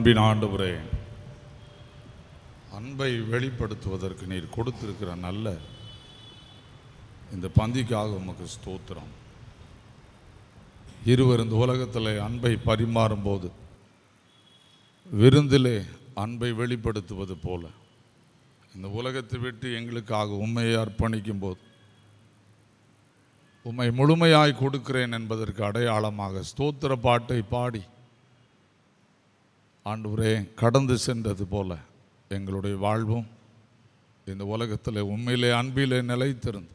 அன்பின் ஆண்டவரே, அன்பை வெளிப்படுத்துவதற்கு நீர் கொடுத்திருக்கிற நல்ல இந்த பந்திக்காக உமக்கு ஸ்தோத்திரம். இருவர் இந்த உலகத்தில் அன்பை பரிமாறும் போது விருந்திலே அன்பை வெளிப்படுத்துவது போல இந்த உலகத்தை விட்டு எங்களுக்காக உண்மையை அர்ப்பணிக்கும் போது உம்மை முழுமையாய் கொடுக்கிறேன் என்பதற்கு அடையாளமாக ஸ்தோத்திர பாட்டை பாடி ஆண்டவரே கடந்து சென்றது போல எங்களுடைய வாழ்வும் இந்த உலகத்தில் உண்மையிலே அன்பிலே நிலைத்திருந்து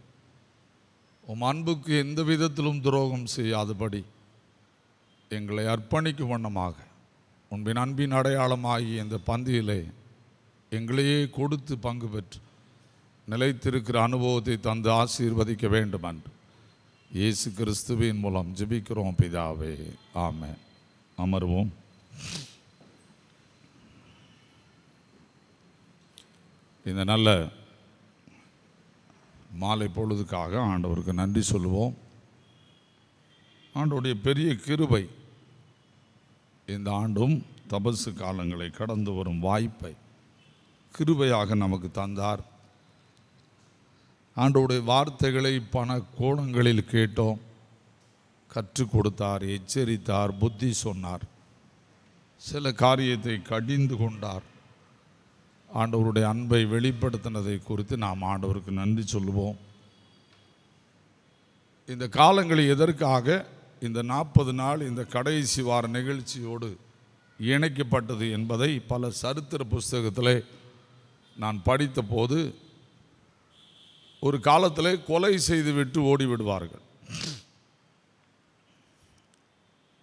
உம் அன்புக்கு எந்த விதத்திலும் துரோகம் செய்யாதபடி எங்களை அர்ப்பணிக்கும் வண்ணமாக உன்பின் அன்பின் அடையாளமாகி இந்த பந்தியிலே எங்களையே கொடுத்து பங்கு பெற்று நிலைத்திருக்கிற அனுபவத்தை தந்து ஆசீர்வதிக்க வேண்டும் என்று இயேசு கிறிஸ்துவின் மூலம் ஜெபிக்கிறோம் பிதாவே, ஆமென். அமர்வோம். இந்த நல்ல மாலை பொழுதுக்காக ஆண்டவருக்கு நன்றி சொல்லுவோம். ஆண்டவருடைய பெரிய கிருபை இந்த ஆண்டும் தபசு காலங்களை கடந்து வரும் வாய்ப்பை கிருபையாக நமக்கு தந்தார். ஆண்டவருடைய வார்த்தைகளை பல கோணங்களில் கேட்டோம், கற்றுக் கொடுத்தார், எச்சரித்தார், புத்தி சொன்னார், சில காரியத்தை கடிந்து கொண்டார். ஆண்டவருடைய அன்பை வெளிப்படுத்தினதை குறித்து நாம் ஆண்டவருக்கு நன்றி சொல்லுவோம். இந்த காலங்களில் எதற்காக இந்த 40 நாள் இந்த கடைசி வார நிகழ்ச்சியோடு இணைக்கப்பட்டது என்பதை பல சரித்திர புஸ்தகத்தில் நான் படித்த போது, ஒரு காலத்தில் கொலை செய்துவிட்டு ஓடிவிடுவார்கள்,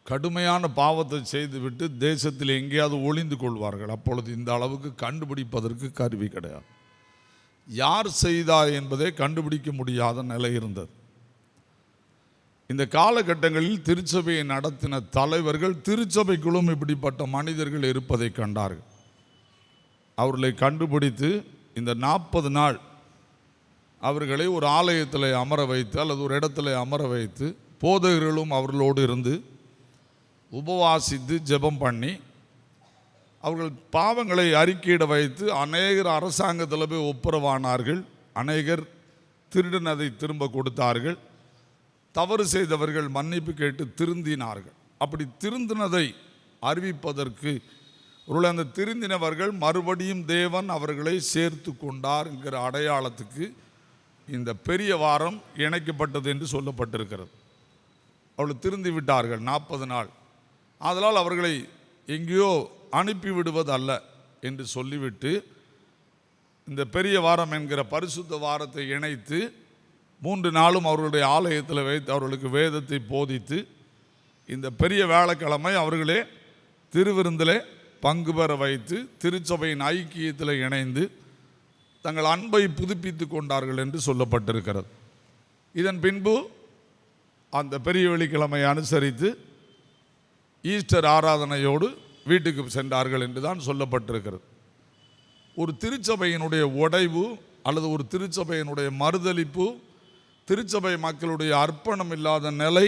கடுமையான பாவத்தை செய்துவிட்டு தேசத்தில் எங்கேயாவது ஒளிந்து கொள்வார்கள். அப்பொழுது இந்த அளவுக்கு கண்டுபிடிப்பதற்கு கருவி கிடையாது, யார் செய்தார் என்பதை கண்டுபிடிக்க முடியாத நிலை இருந்தது. இந்த காலகட்டங்களில் திருச்சபையை நடத்தின தலைவர்கள் திருச்சபைக்குள்ளும் இப்படிப்பட்ட மனிதர்கள் இருப்பதை கண்டார்கள். அவர்களை கண்டுபிடித்து இந்த 40 நாள் அவர்களை ஒரு ஆலயத்தில் அமர வைத்து அல்லது ஒரு இடத்துல அமர வைத்து போதகர்களும் அவர்களோடு இருந்து உபவாசித்து ஜெபம் பண்ணி அவர்கள் பாவங்களை அறிக்கையிட வைத்து அநேகர் அரசாங்கத்தில் போய் ஒப்புரவானார்கள், அநேகர் திருடினதை திரும்ப கொடுத்தார்கள், தவறு செய்தவர்கள் மன்னிப்பு கேட்டு திருந்தினார்கள். அப்படி திருந்தினதை அறிவிப்பதற்கு ஒரு அந்த திருந்தினவர்கள் மறுபடியும் தேவன் அவர்களை சேர்த்து கொண்டார் என்கிற அடையாளத்துக்கு இந்த பெரிய வாரம் இணைக்கப்பட்டது என்று சொல்லப்பட்டிருக்கிறது. அவர்கள் திருந்தி விட்டார்கள் 40 நாள். அதனால் அவர்களை எங்கேயோ அனுப்பிவிடுவது அல்ல என்று சொல்லிவிட்டு இந்த பெரிய வாரம் என்கிற பரிசுத்த வாரத்தை இணைத்து 3 நாளும் அவர்களுடைய ஆலயத்தில் வைத்து அவர்களுக்கு வேதத்தை போதித்து இந்த பெரிய வேலைக்கிழமை அவர்களே திருவிருந்திலே பங்கு பெற வைத்து திருச்சபையின் ஐக்கியத்தில் இணைந்து தங்கள் அன்பை புதுப்பித்து கொண்டார்கள் என்று சொல்லப்பட்டிருக்கிறது. இதன் பின்பு அந்த பெரிய வெள்ளிக்கிழமை அனுசரித்து ஈஸ்டர் ஆராதனையோடு வீட்டுக்கு சென்றார்கள் என்று தான் சொல்லப்பட்டிருக்கிறது. ஒரு திருச்சபையினுடைய உடைவு அல்லது ஒரு திருச்சபையினுடைய மறுதலிப்பு, திருச்சபை மக்களுடைய அர்ப்பணம் இல்லாத நிலை,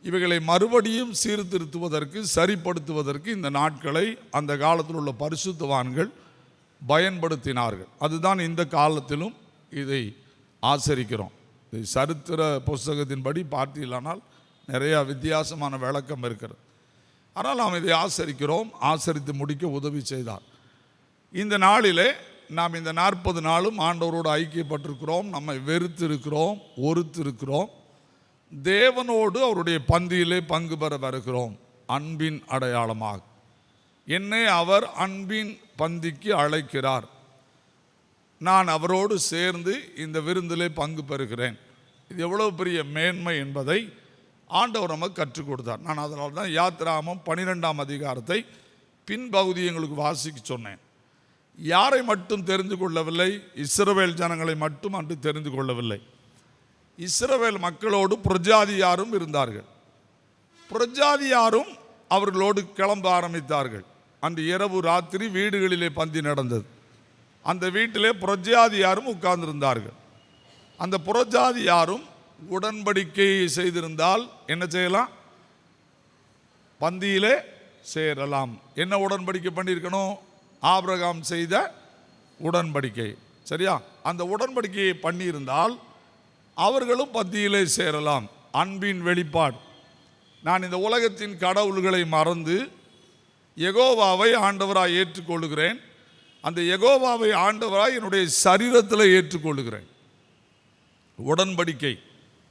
இவைகளை மறுபடியும் சீர்திருத்துவதற்கு சரிப்படுத்துவதற்கு இந்த நாட்களை அந்த காலத்தில் உள்ள பரிசுத்தவான்கள் பயன்படுத்தினார்கள். அதுதான் இந்த காலத்திலும் இதை ஆசரிக்கிறோம். இதை சரித்திர புஸ்தகத்தின்படி பார்த்தீங்களானால் நிறையா வித்தியாசமான விளக்கம் இருக்கிறது. ஆனால் நாம் இதை ஆசரிக்கிறோம், ஆசரித்து முடிக்க உதவி செய்தார். இந்த நாளிலே நாம் இந்த 40 நாளும் ஆண்டவரோடு ஐக்கியப்பட்டிருக்கிறோம், நம்மை வெறுத்திருக்கிறோம், ஒருத்திருக்கிறோம், தேவனோடு அவருடைய பந்தியிலே பங்கு பெற வருகிறோம். அன்பின் அடையாளமாக என்னை அவர் அன்பின் பந்திக்கு அழைக்கிறார், நான் அவரோடு சேர்ந்து இந்த விருந்திலே பங்கு பெறுகிறேன். இது எவ்வளவு பெரிய மேன்மை என்பதை ஆண்டவர் நமக்கு கற்றுக் கொடுத்தார். நான் அதனால தான் யாத்திராகமம் 12ஆம் அதிகாரத்தை பின்பகுதி எங்களுக்கு வாசிக்க சொன்னேன். யாரை மட்டும் தெரிந்து கொள்ளவில்லை, இஸ்ரவேல் ஜனங்களை மட்டும் அன்று தெரிந்து கொள்ளவில்லை, இஸ்ரவேல் மக்களோடு புரஜாதியாரும் இருந்தார்கள். புரஜாதியாரும் அவர்களோடு கிளம்ப ஆரம்பித்தார்கள். அன்று இரவு ராத்திரி வீடுகளிலே பந்தி நடந்தது. அந்த வீட்டிலே புரஜாதியாரும் உட்கார்ந்திருந்தார்கள். அந்த புரஜாதியாரும் உடன்படிக்கையை செய்திருந்தால் என்ன செய்யலாம்? பந்தியிலே சேரலாம். என்ன உடன்படிக்கை பண்ணியிருக்கணும்? ஆபிரகாம் செய்த உடன்படிக்கை. சரியா? அந்த உடன்படிக்கையை பண்ணியிருந்தால் அவர்களும் பந்தியிலே சேரலாம். அன்பின் வெளிப்பாடு. நான் இந்த உலகத்தின் கடவுள்களை மறந்து யெகோவாவை ஆண்டவராய் ஏற்றுக்கொள்கிறேன். அந்த யெகோவாவை ஆண்டவராய் என்னுடைய சரீரத்தில் ஏற்றுக்கொள்கிறேன். உடன்படிக்கை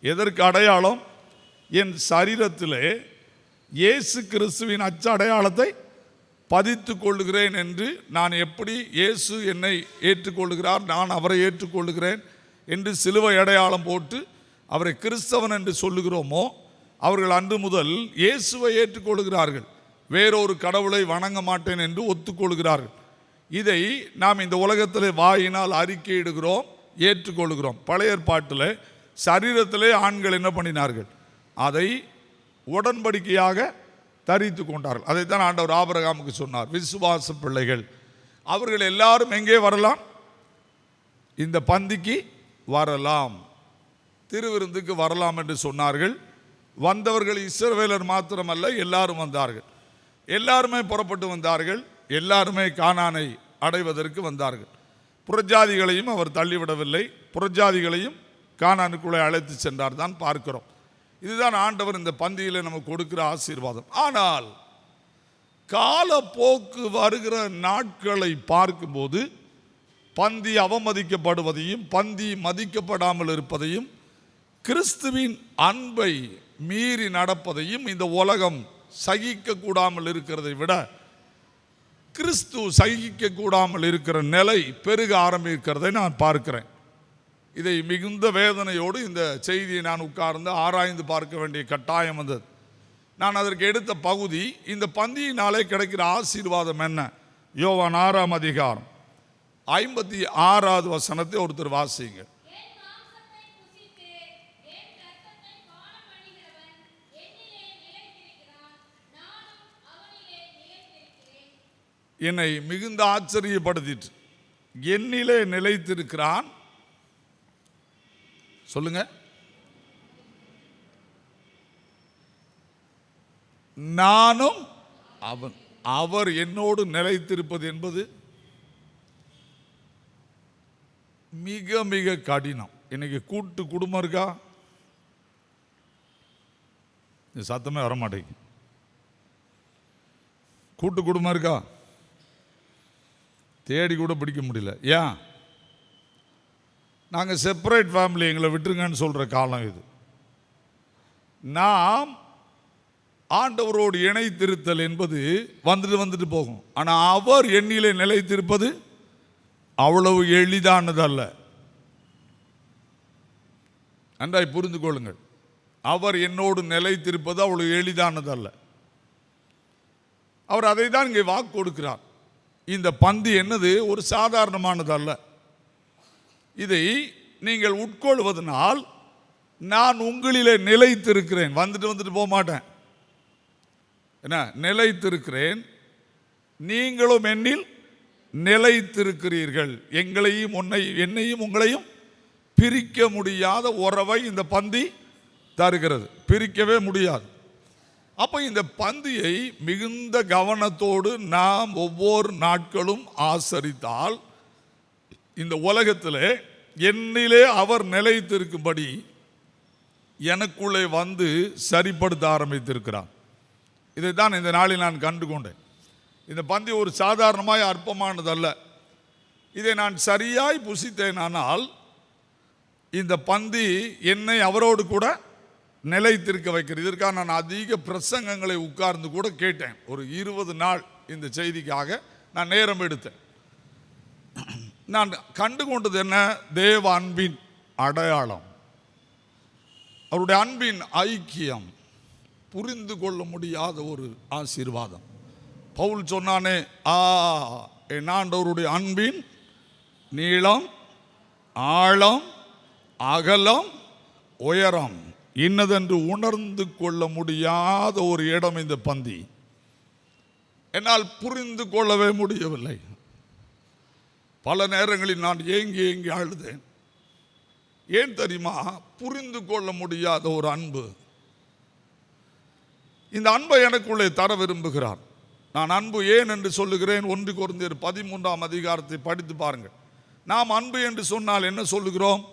எதற்கு அடையாளம்? என் சரீரத்திலே இயேசு கிறிஸ்துவின் அச்ச அடையாளத்தை பதித்து கொள்ளுகிறேன் என்று நான் எப்படி இயேசு என்னை ஏற்றுக்கொள்ளுகிறார், நான் அவரை ஏற்றுக்கொள்ளுகிறேன் என்று சிலுவை அடையாளம் போட்டு அவரை கிறிஸ்தவன் என்று சொல்லுகிறோமோ, அவர்கள் அன்று முதல் இயேசுவை ஏற்றுக்கொள்கிறார்கள். வேறொரு கடவுளை வணங்க மாட்டேன் என்று ஒத்துக்கொள்கிறார்கள். இதை நாம் இந்த உலகத்தில் வாயினால் அறிக்கையிடுகிறோம், ஏற்றுக்கொள்கிறோம். பழைய ஏற்பாட்டில் சரீரத்திலே ஆண்கள் என்ன பண்ணினார்கள்? அதை உடன்படிக்கையாக தரித்து கொண்டார்கள். அதைத்தான் ஆண்டவர் ஆபிரகாமுக்கு சொன்னார், விசுவாச பிள்ளைகள் அவர்கள் எல்லாரும் எங்கே வரலாம்? இந்த பந்திக்கு வரலாம், திருவிருந்துக்கு வரலாம் என்று சொன்னார்கள். வந்தவர்கள் இஸ்ரவேலர் மாத்திரமல்ல, எல்லாரும் வந்தார்கள். எல்லாருமே புறப்பட்டு வந்தார்கள். எல்லாருமே கானானை அடைவதற்கு வந்தார்கள். புறஜாதிகளையும் அவர் தள்ளிவிடவில்லை, புறஜாதிகளையும் கானானுக்குள்ளே அழைத்து சென்றார் தான் பார்க்கிறோம். இதுதான் ஆண்டவர் இந்த பந்தியில் நமக்கு கொடுக்கிற ஆசீர்வாதம். ஆனால் காலப்போக்கு வருகிற நாட்களை பார்க்கும்போது பந்தி அவமதிக்கப்படுவதையும் பந்தி மதிக்கப்படாமல் இருப்பதையும் கிறிஸ்துவின் அன்பை மீறி நடப்பதையும் இந்த உலகம் சகிக்க கூடாமல் இருக்கிறதை விட கிறிஸ்து சகிக்க கூடாமல் இருக்கிற நிலை பெருக ஆரம்பிக்கிறதை நான் பார்க்கிறேன். இதை மிகுந்த வேதனையோடு இந்த செய்தியை நான் உட்கார்ந்து ஆராய்ந்து பார்க்க வேண்டிய கட்டாயம் வந்தது. நான் அதற்கு எடுத்த பகுதி, இந்த பந்தியினாலே கிடைக்கிற ஆசீர்வாதம் என்ன? யோவான் 6ஆம் அதிகாரம் 56வது வசனத்தை ஒருத்தர் வாசிங்க. என்னை மிகுந்த ஆச்சரியப்படுத்திட்டு, என்னிலே நிலைத்திருக்கிறான். சொல்லுங்க. நானும் அவன். அவர் என்னோடு நிலைத்திருப்பது என்பது மிக மிக கடினம். இன்னைக்கு கூட்டு குடும்பம் இருக்கா? சத்தமே வர மாட்டேங்குது. கூட்டு குடும்பம் இருக்கா? தேடி கூட பிடிக்க முடியல. ஏன்? நாங்கள் செப்பரேட் ஃபேமிலி, எங்களை விட்டுருங்கன்னு சொல்கிற காலம் இது. நாம் ஆண்டவரோடு இணைத்திருத்தல் என்பது வந்துட்டு போகும். ஆனால் அவர் எண்ணிலே நிலைத்திருப்பது அவ்வளவு எளிதானதல்ல. நன்றாய் புரிந்து கொள்ளுங்கள். அவர் என்னோடு நிலைத்திருப்பது அவ்வளவு எளிதானதல்ல. அவர் அதை தான் இங்கே வாக்கு கொடுக்கிறார். இந்த பந்தி என்னது? ஒரு சாதாரணமானதல்ல. இதை நீங்கள் உட்கொள்வதனால் நான் உங்களிலே நிலைத்திருக்கிறேன். வந்துட்டு போக மாட்டேன். என்ன? நிலைத்திருக்கிறேன், நீங்களும் என்னில் நிலைத்திருக்கிறீர்கள். என்னையும் உங்களையும் பிரிக்க முடியாத உறவை இந்த பந்தி தருகிறது. பிரிக்கவே முடியாது. அப்போ இந்த பந்தியை மிகுந்த கவனத்தோடு நாம் ஒவ்வொரு நாட்களும் ஆசரித்தால் இந்த உலகத்தில் என்னிலே அவர் நிலைத்திருக்கும்படி எனக்குள்ளே வந்து சரிப்படுத்த ஆரம்பித்திருக்கிறார். இதைத்தான் இந்த நாளில் நான் கண்டு கொண்டேன். இந்த பந்தி ஒரு சாதாரணமாய் அற்பமானதல்ல. இதை நான் சரியாய் புசித்தேனானால் இந்த பந்தி என்னை அவரோடு கூட நிலைத்திருக்க வைக்கிறது. இதற்காக நான் அதிக பிரசங்கங்களை உட்கார்ந்து கூட கேட்டேன். ஒரு 20 நாள் இந்த செய்திக்காக நான் நேரம் எடுத்தேன். நான் கண்டு கொண்டது என்ன? தேவ அன்பின் அடையாளம், அவருடைய அன்பின் ஐக்கியம், புரிந்து கொள்ள முடியாத ஒரு ஆசீர்வாதம். பவுல் சொன்னானே, என் ஆண்டவருடைய அன்பின் நீளம், ஆழம், அகலம், உயரம் இன்னதென்று உணர்ந்து கொள்ள முடியாத ஒரு இடம் இந்த பந்தி. என்னால் புரிந்து கொள்ளவே முடியவில்லை. பல நேரங்களில் நான் ஏங்கி அழுதேன். ஏன் தெரியுமா? புரிந்து கொள்ள முடியாத ஒரு அன்பு. இந்த அன்பை எனக்குள்ளே தர விரும்புகிறார். நான் அன்பு ஏன் என்று சொல்லுகிறேன். 1 கொரிந்தியர் 13ஆம் அதிகாரத்தை படித்து பாருங்கள். நாம் அன்பு என்று சொன்னால் என்ன சொல்லுகிறோம்?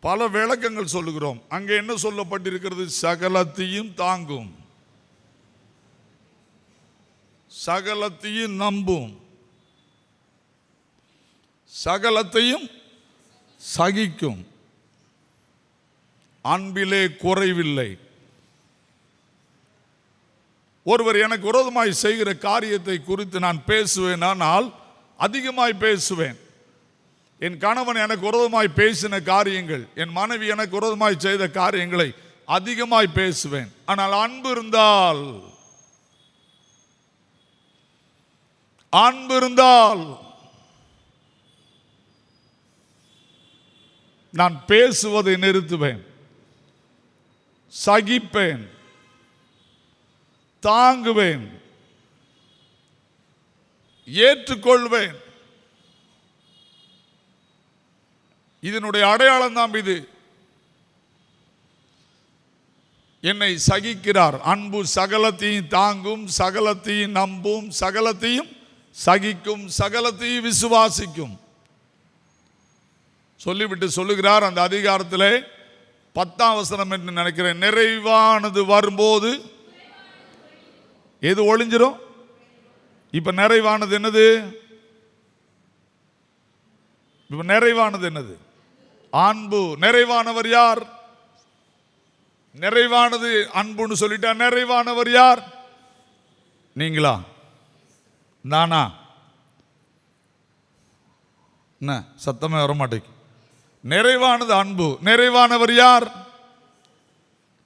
பல விளக்கங்கள் சொல்லுகிறோம். அங்கே என்ன சொல்லப்பட்டிருக்கிறது? சகலத்தையும் தாங்கும், சகலத்தையும் நம்பும், சகலத்தையும் சகிக்கும், அன்பிலே குறைவில்லை. ஒருவர் எனக்கு விரோதமாய் செய்கிற காரியத்தை குறித்து நான் பேசுவேன், ஆனால் அதிகமாய் பேசுவேன். என் கணவன் எனக்கு விரோதமாய் பேசின காரியங்கள், என் மனைவி எனக்கு விரோதமாய் செய்த காரியங்களை அதிகமாய் பேசுவேன். ஆனால் அன்பு இருந்தால் நான் பேசுவதை நிறுத்துவேன், சகிப்பேன், தாங்குவேன், ஏற்றுக்கொள்வேன். இதனுடைய அடையாளம் தான் இது. என்னை சகிக்கிறார். அன்பு சகலத்தையும் தாங்கும், சகலத்தையும் நம்பும், சகலத்தையும் சகிக்கும், சகலத்தையும் விசுவாசிக்கும் சொல்லிவிட்டு சொல்லுகிறார் அந்த அதிகாரத்திலே 10ஆம் வசனம் என்று நினைக்கிறேன். நிறைவானது வரும்போது எது ஒளிஞ்சிரும்? இப்ப நிறைவானது என்னது? இப்ப நிறைவானது என்னது? அன்பு. நிறைவானவர் யார்? நிறைவானது அன்புன்னு சொல்லிட்டா நிறைவானவர் யார்? நீங்களா? நானா? என்ன சத்தமே வர மாட்டேங்க. நிறைவானது அன்பு. நிறைவானவர் யார்?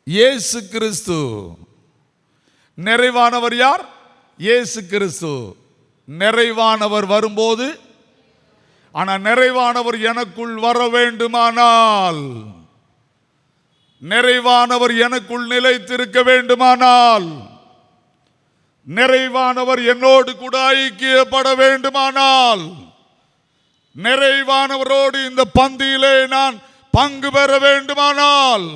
இயேசு கிறிஸ்து. நிறைவானவர் யார்? இயேசு கிறிஸ்து. நிறைவானவர் வரும்போது, ஆனா நிறைவானவர் எனக்குள் வர வேண்டுமானால், நிறைவானவர் எனக்குள் நிலைத்திருக்க வேண்டுமானால், நிறைவானவர் என்னோடு கூட ஐக்கியப்பட வேண்டுமானால், நிறைவானவரோடு இந்த பந்தியிலே நான் பங்கு பெற வேண்டுமானால்,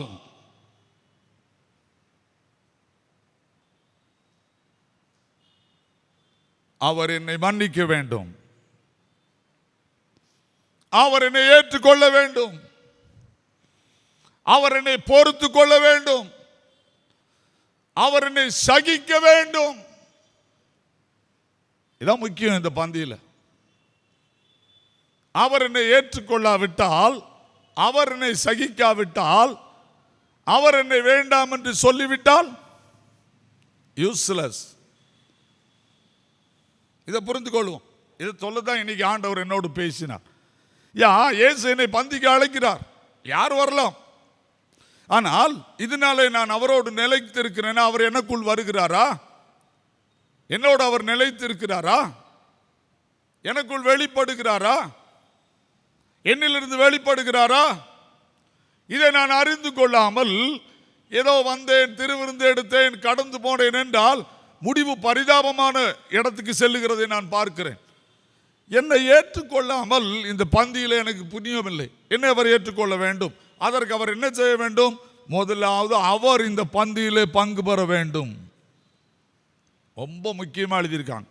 அவர் என்னை மன்னிக்க வேண்டும், அவர் என்னை ஏற்றுக்கொள்ள வேண்டும், அவர் என்னை பொறுத்து கொள்ள வேண்டும், அவர் என்னை சகிக்க வேண்டும். இதான் முக்கியம் இந்த பந்தியில். அவர் என்னை ஏற்றுக்கொள்ளாவிட்டால், அவர் என்னை சகிக்காவிட்டால், அவர் என்னை வேண்டாம் என்று சொல்லிவிட்டால் யூஸ்லெஸ். இதை புரிந்து கொள்வோம். இதை சொல்லதான் இன்னைக்கு ஆண்டவர் என்னோடு பேசினார். இயேசு என்னை பந்திக்கு அழைக்கிறார். யார் வரலாம், ஆனால் இதனாலே நான் அவரோடு நிலைத்திருக்கிறேன். அவர் எனக்குள் வருகிறாரா? என்னோடு அவர் நிலைத்திருக்கிறாரா? எனக்குள் வெளிப்படுகிறாரா? என்னிலிருந்து வெளிப்படுகிறாரா? இதை நான் அறிந்து கொள்ளாமல் ஏதோ வந்தேன், திருவிருந்து எடுத்தேன், கடந்து போனேன் என்றால் முடிவு பரிதாபமான இடத்துக்கு செல்லுகிறதை நான் பார்க்கிறேன். என்னை ஏற்றுக்கொள்ளாமல் இந்த பந்தியில் எனக்கு புண்ணியமில்லை. என்னை அவர் ஏற்றுக்கொள்ள வேண்டும். அதற்கு அவர் என்ன செய்ய வேண்டும்? முதலாவது அவர் இந்த பந்தியிலே பங்கு பெற வேண்டும். ரொம்ப முக்கியமாக எழுதியிருக்காங்க.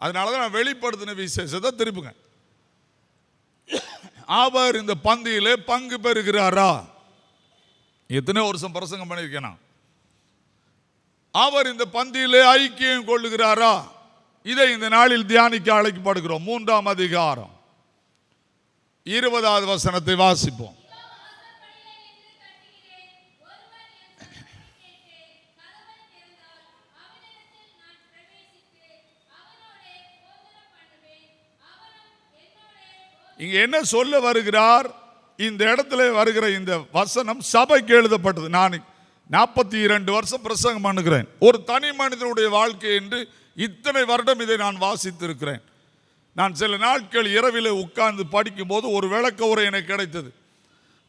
அதனால தான் நான் வெளிப்படுத்தின விசேஷத்தை திருப்புங்க. அவர் இந்த பந்தியிலே பங்கு பெறுகிறாரா? எத்தனை வருஷம் பிரசங்கம் பண்ணியிருக்கேன் நான். அவர் இந்த பந்தியிலே ஐக்கியம் கொள்ளுகிறாரா? இதை இந்த நாளில் தியானிக்க அழைக்கப்படுகிறோம். 3ஆம் அதிகாரம் 20வது வசனத்தை வாசிப்போம். இங்க என்ன சொல்ல வருகிறார்? இந்த இடத்துல வருகிற இந்த வசனம் சபைக்கு எழுதப்பட்டது. நான் 42 வருஷம் பிரசங்கம் பண்ணுகிறேன். ஒரு தனி மனிதனுடைய வாழ்க்கை என்று இத்தனை வருடம் இதை நான் வாசித்திருக்கிறேன். நான் சில நாட்கள் இரவிலே உட்கார்ந்து படிக்கும் போது ஒரு விளக்க உரை எனக்கு கிடைத்தது.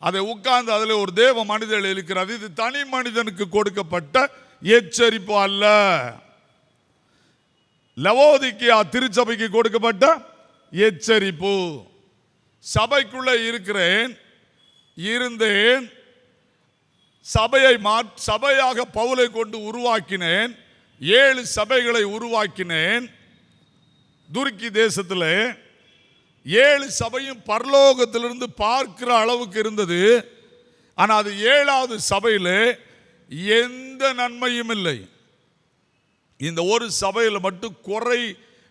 அதை உட்கார்ந்து அதில் ஒரு தேவ மனிதர் இருக்கிறது. இது தனி மனிதனுக்கு கொடுக்கப்பட்ட எச்சரிப்பு அல்ல, லவோதிக்கேயா திருச்சபைக்கு கொடுக்கப்பட்ட எச்சரிப்பு. சபைக்குள்ள இருந்தேன், சபையாக பவுலை கொண்டு உருவாக்கினேன். 7 சபைகளை உருவாக்கினேன். துருக்கி தேசத்தில் 7 சபையும் பரலோகத்திலிருந்து பார்க்கிற அளவுக்கு இருந்தது. ஆனால் அது 7வது சபையில் எந்த நன்மையும் இல்லை. இந்த ஒரு சபையில் மட்டும்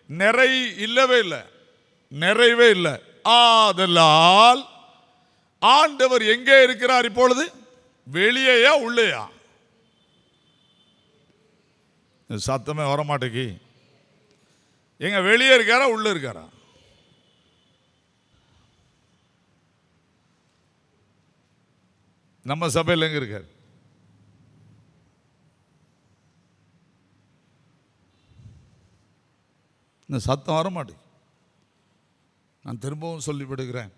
நிறை இல்லவே இல்லை, நிறைவே இல்லை. ஆதலால் ஆண்டவர் எங்கே இருக்கிறார் இப்பொழுது? வெளியேயா உள்ளேயா? சத்தமே வரமாட்டேங்கி. எங்க வெளியே இருக்காரா உள்ள இருக்காரா? நம்ம சபையில் எங்க இருக்காரு? இந்த சத்தம் வரமாட்டேங்குது. நான் திரும்பவும் சொல்லிவிடுகிறேன்,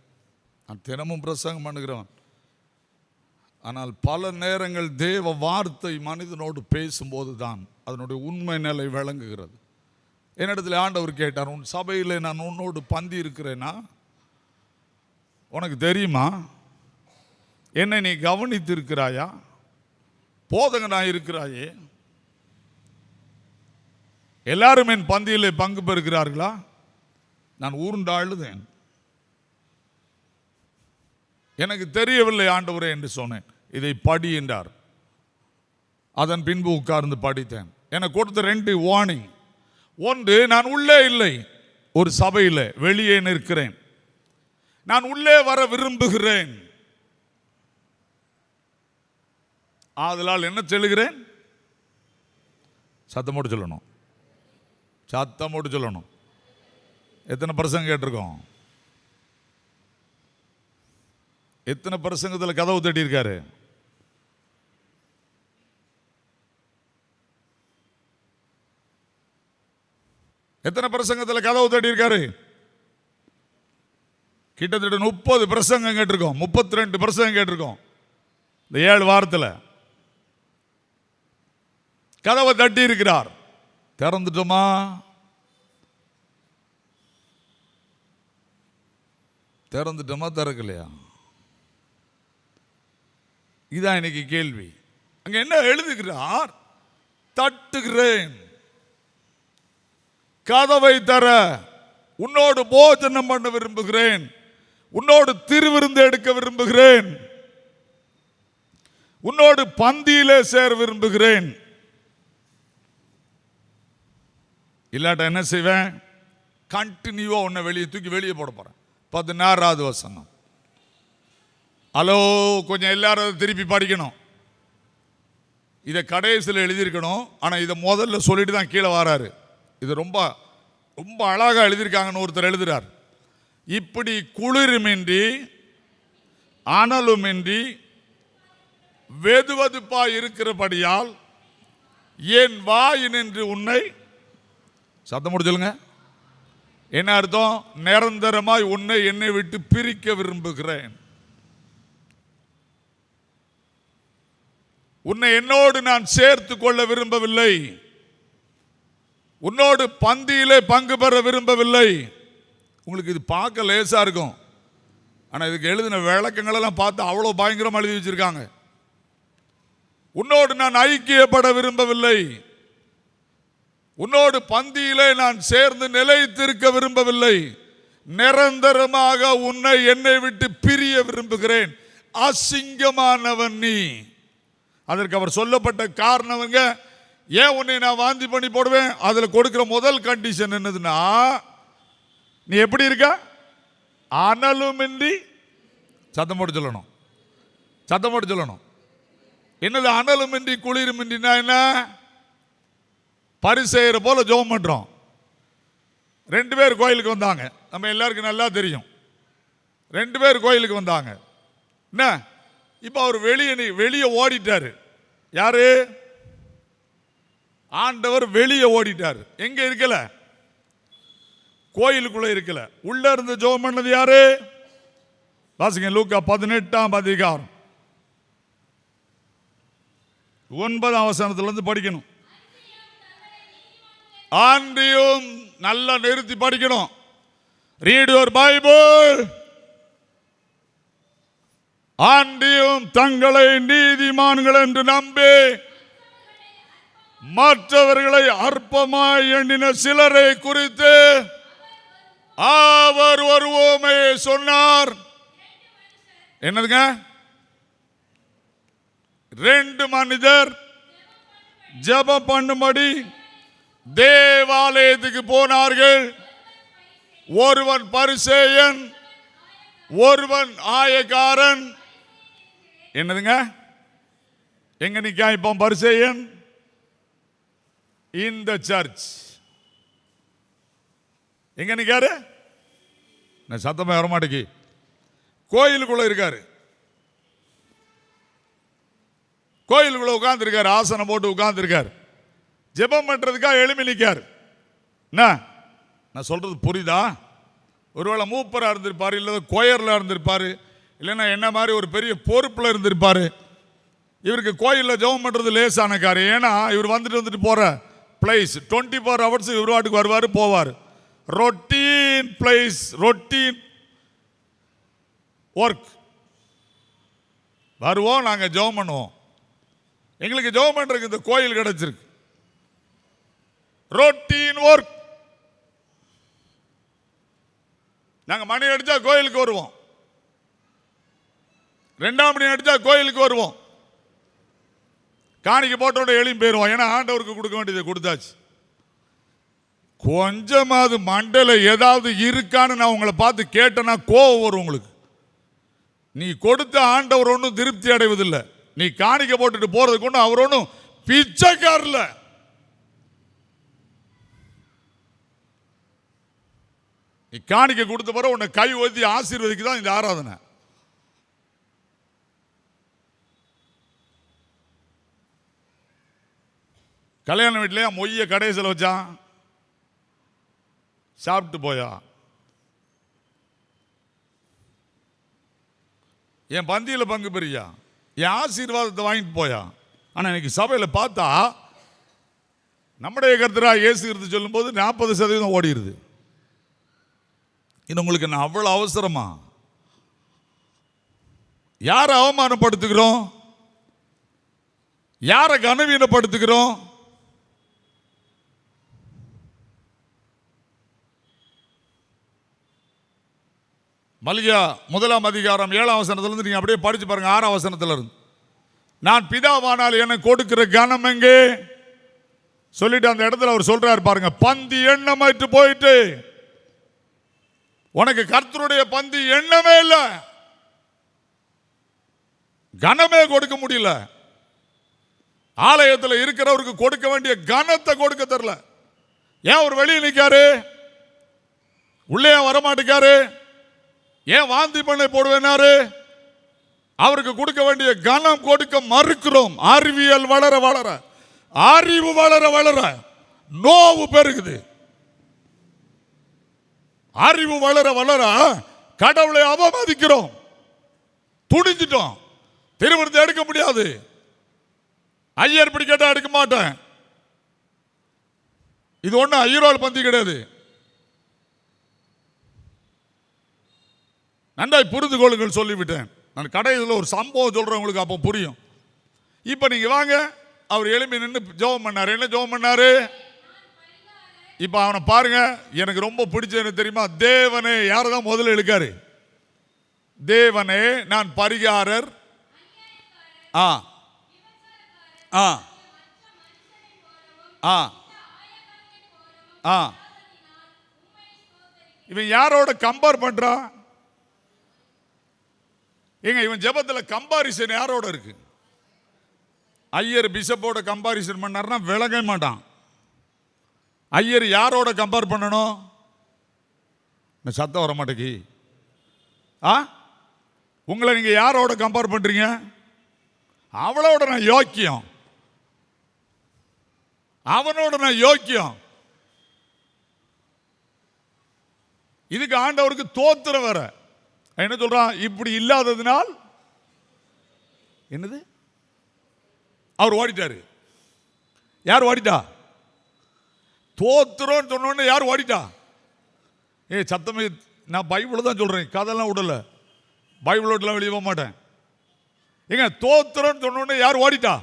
நான் தினமும் பிரசங்கம் பண்ணுகிறவன். ஆனால் பல நேரங்கள் தேவ வார்த்தை மனிதனோடு பேசும்போது தான் அதனுடைய உண்மை நிலை விளங்குகிறது. என்னிடத்தில் ஆண்டவர் கேட்டார், உன் சபையில் நான் உன்னோடு பந்தி இருக்கிறேனா? உனக்கு தெரியுமா? என்னை நீ கவனித்து இருக்கிறாயா? போதகனா இருக்கிறாயே? எல்லாரும் என் பந்தியில் பங்கு பெறுகிறார்களா? நான் ஊர்ந்து அழுதேன். எனக்கு தெரியவில்லை ஆண்டவரே என்று சொன்னேன். இதை படி என்றார். அதன் பின்பு உட்கார்ந்து படித்தேன். எனக்கு கொடுத்த 2 வார்னிங். ஒன்று, நான் உள்ளே இல்லை, ஒரு சபையில் வெளியே நிற்கிறேன். நான் உள்ளே வர விரும்புகிறேன். ஆதலால் என்ன சொல்லுகிறேன்? சத்தமோடு சொல்லணும், சத்தமோடு சொல்லணும். எத்தனை பிரசங்கம் கேட்டிருக்கோம்? எத்தனை பிரசங்கத்தில் கதவு தட்டி இருக்காரு? எத்தனை பிரசங்கத்தில் கதவு தட்டி இருக்காரு? கிட்டத்தட்ட 30 பிரசங்கம் கேட்டிருக்கோம், 32 பிரசங்கம் கேட்டிருக்கோம். இந்த 7 வாரத்தில் கதவை தட்டி இருக்கிறார். திறந்துட்டோமா? திறந்துட்டோமா திறக்கலையா? இதான் இன்னைக்கு கேள்வி. அங்க என்ன எழுதுகிறார்? தட்டுகிறேன், கதவை தர, உன்னோடு போஜனம் பண்ண விரும்புகிறேன், உன்னோடு திருவிருந்து எடுக்க விரும்புகிறேன், உன்னோடு பந்தியிலே சேர விரும்புகிறேன். இல்லாட்ட என்ன செய்வேன்? கண்டினியூவா உன்னை தூக்கி வெளியே போட போறேன். 16வது வசனம். ஹலோ, கொஞ்சம் எல்லாரும் திருப்பி படிக்கணும். இதை கடைசியில் எழுதியிருக்கணும், ஆனால் இதை முதல்ல சொல்லிட்டு தான் கீழே வராரு. இது ரொம்ப ரொம்ப அழகாக எழுதியிருக்காங்கன்னு ஒருத்தர் எழுதுறார். இப்படி குளிருமின்றி அனலுமின்றி வெதுவெதுப்பாய் இருக்கிறபடியால் என் வாயினின்று உன்னை, சத்தம் போட்டு சொல்லுங்க, என்ன அர்த்தம்? நிரந்தரமாய் உன்னை என்னை விட்டு பிரிக்க விரும்புகிறேன். உன்னை என்னோடு நான் சேர்த்து கொள்ள விரும்பவில்லை. உன்னோடு பந்தியிலே பங்கு பெற விரும்பவில்லை. உங்களுக்கு இது பார்க்க லேசா இருக்கும், ஆனால் இதுக்கு எழுதின விளக்கங்களெல்லாம் பார்த்து அவ்வளோ பயங்கரமாக எழுதி வச்சிருக்காங்க. உன்னோடு நான் ஐக்கியப்பட விரும்பவில்லை, உன்னோடு பந்தியிலே நான் சேர்ந்து நிலைத்திருக்க விரும்பவில்லை, நிரந்தரமாக உன்னை என்னை விட்டு பிரிய விரும்புகிறேன். அசிங்கமானவன் நீ. அதற்கு அவர் சொல்லப்பட்ட காரணவங்க, ஏன் உன்னை நான் வாந்தி பண்ணி போடுவேன்? அதில் கொடுக்கிற முதல் கண்டிஷன் என்னதுன்னா, நீ எப்படி இருக்க? அனலுமின்றி, சத்தம் போட்டு சொல்லணும், சத்தம் போட்டு சொல்லணும். என்னது அனலுமின்றி குளிருமின்றினா என்ன? பரிசேயரை போல ஜெபம் பண்றோம். 2 பேர் கோயிலுக்கு வந்தாங்க, நம்ம எல்லாருக்கும் நல்லா தெரியும். 2 பேர் கோயிலுக்கு வந்தாங்க. என்ன, இப்போ அவர் வெளியே ஓடிட்டாரு. யாரு? ஆண்டவர் வெளியே ஓடிட்டாரு. எங்க இருக்கல? கோயிலுக்குள்ள இருக்கல. உள்ள இருந்து ஜெபம் பண்ணது யாரு? வாசிங்க, லூக்கா 18ஆம் அதிகாரம் 9ஆம் வசனத்திலிருந்து படிக்கணும். ஆண்டியும் நல்லா நிறுத்தி படிக்கணும். Read your Bible. ஆண்டியும் தங்களை நீதிமான்கள் என்று நம்பி மற்றவர்களை அற்பமாய் எண்ணின சிலரை குறித்து அவர் ஒரு உவமையை சொன்னார். என்னதுங்க? 2 மனிதர் ஜெபம் பண்ணும்படி தேவாலயத்துக்கு போனார்கள். ஒருவன் பரிசேயன், ஒருவன் ஆயக்காரன். என்னதுங்க? எங்க நிக்கா இப்போ பரிசேயன்? இந்த சர்ச் எங்க நிக்காரு? நான் சத்தமா வர மாட்டேங்கி. கோயிலுக்குள்ள இருக்காரு. கோயிலுக்குள்ள உட்கார்ந்து இருக்காரு. ஆசனம் போட்டு உட்கார்ந்து இருக்காரு. ஜெபம் பண்றதுக்காக எழுப்பி நிக்காரு. நான் சொல்றது புரியுதா? ஒருவேளை மூப்பரா இருந்திருப்பாரு, இல்ல கோயர்ல இருந்திருப்பாரு, இல்லைன்னா என்ன மாதிரி ஒரு பெரிய பொறுப்புல இருந்திருப்பாரு. இவருக்கு கோயிலில் ஜெபம் பண்றது லேசான காரியம். ஏன்னா இவர் வந்துட்டு போற பிளேஸ் 24 hours இவர் வாட்டுக்கு வருவார் போவார். Routine place, routine work. வருவோம், நாங்கள் ஜெபம் பண்ணுவோம். எங்களுக்கு ஜெபம் பண்றதுக்கு இந்த கோயில் கிடைச்சிருக்கு. Routine work. நாங்க மணி அடிச்சா கோயிலுக்கு வருவோம். 2ஆம் மணி அடிச்சா கோயிலுக்கு வருவோம். காணிக்க போட்டோட எழும்பி போயிடுவோம். ஏன்னா ஆண்டவருக்கு கொடுக்க வேண்டியதை கொடுத்தாச்சு. கொஞ்சமாவது மண்டல ஏதாவது இருக்கான்னு நான் உங்களை பார்த்து கேட்டேன்னா கோவம் வரும் உங்களுக்கு. நீ கொடுத்த ஆண்டவர் ஒன்றும் திருப்தி அடைவதில்லை. நீ காணிக்க போட்டுட்டு போறதுக்கு ஒன்றும் அவர் ஒன்றும் பிச்சைக்காரல. நீ காணிக்க கொடுத்த பிறகு உன்னை கை ஒத்தி ஆசீர்வதிக்கு தான் இந்த ஆராதனை. கல்யாண வீட்டிலேயே மொய்ய கடைசியில் வச்சான், சாப்பிட்டு போயா. என் பந்தியில் பங்கு பெரியா, என் ஆசீர்வாதத்தை வாங்கிட்டு போயா. ஆனால் இன்னைக்கு சபையில் பார்த்தா நம்முடைய கர்த்தராகிய இயேசு கிறிஸ்து சொல்லும்போது 40% ஓடிடுது. இது உங்களுக்கு நான் அவ்வளோ அவசரமா? யாரை அவமானப்படுத்துகிறோம்? யாரை கனவீனப்படுத்துகிறோம்? மல்கியா 1ஆம் அதிகாரம் 7ஆம் வசனத்திலிருந்து நீங்க அப்படியே படிச்சு பாருங்க. 6ஆம் வசனத்துல இருந்து, நான் பிதாவானால் எனக்கு கொடுக்கிற கனம் எங்கே சொல்லிட்டு அந்த இடத்துல அவர் சொல்றாரு பாருங்க. பந்தி எண்ணமாயிட்டு போயிட்டு உனக்கு கர்த்தருடைய பந்தி எண்ணமே இல்லை, கனமே கொடுக்க முடியல. ஆலயத்தில் இருக்கிறவருக்கு கொடுக்க வேண்டிய கனத்தை கொடுக்க தெரியல. ஏன் ஒரு வெளியே நிற்காரு, உள்ளே வரமாட்டேக்காரு, ஏன் வாந்தி பண்ணை போடுவேனாரு? அவருக்கு கொடுக்க வேண்டிய கனம் கொடுக்க மறுக்கிறோம். அறிவியல் வளர வளர, அறிவு வளர வளர நோவு பெருகுது. அறிவு வளர வளர கடவுளை அவமதிக்கிறோம். துணிஞ்சிட்டோம். திருவிருத்தி எடுக்க முடியாது. ஐயர் இப்படி கேட்டா எடுக்க மாட்டேன். இது ஒண்ணு ஐயரோல் பந்தி கிடையாது. நன்றாய் புரிந்து கொள்ளுங்கள் சொல்லிவிட்டேன். நான் கடைசியில் ஒரு சம்பவம் சொல்றேன் உங்களுக்கு, அப்போ புரியும். இப்ப நீங்க வாங்க. அவர் எழுப்பி நின்று ஜெபம் பண்ணாரு. என்ன ஜெபம் பண்ணாரு? இப்ப அவனை பாருங்க. எனக்கு ரொம்ப பிடிச்சது தெரியுமா? தேவனே, யாரதான் முதல்ல எழுக்காரு? தேவனே, நான் பரிகாரர், இவன் யாரோட கம்பேர் பண்றான்? எங்க இவன் ஜெபத்தில் கம்பாரிசன் யாரோட இருக்கு? ஐயர் பிஷப்போட கம்பாரிசன் பண்ணாருன்னா விளங்க மாட்டான். ஐயர் யாரோட கம்பேர் பண்ணணும்? சத்தம் வர மாட்டேங்கி. உங்களை நீங்க யாரோட கம்பேர் பண்றீங்க? அவளோட நான் யோக்கியம், அவனோட நான் யோக்கியம். இதுக்கு ஆண்டவருக்கு தோத்திர வர என்ன சொல்றான்? இப்படி இல்லாததுனால் என்னது? அவர் ஓடிட்டாரு. யார் ஓடிட்டா? தோத்திரம் சொன்ன யார் ஓடிட்டா? சத்தமே, நான் பைபிள் தான் சொல்றேன், கதெல்லாம் விடல. பைபிள் விடலாம் வெளியே போக மாட்டேன். எங்க தோத்திரம் சொன்ன யார் ஓடிட்டா?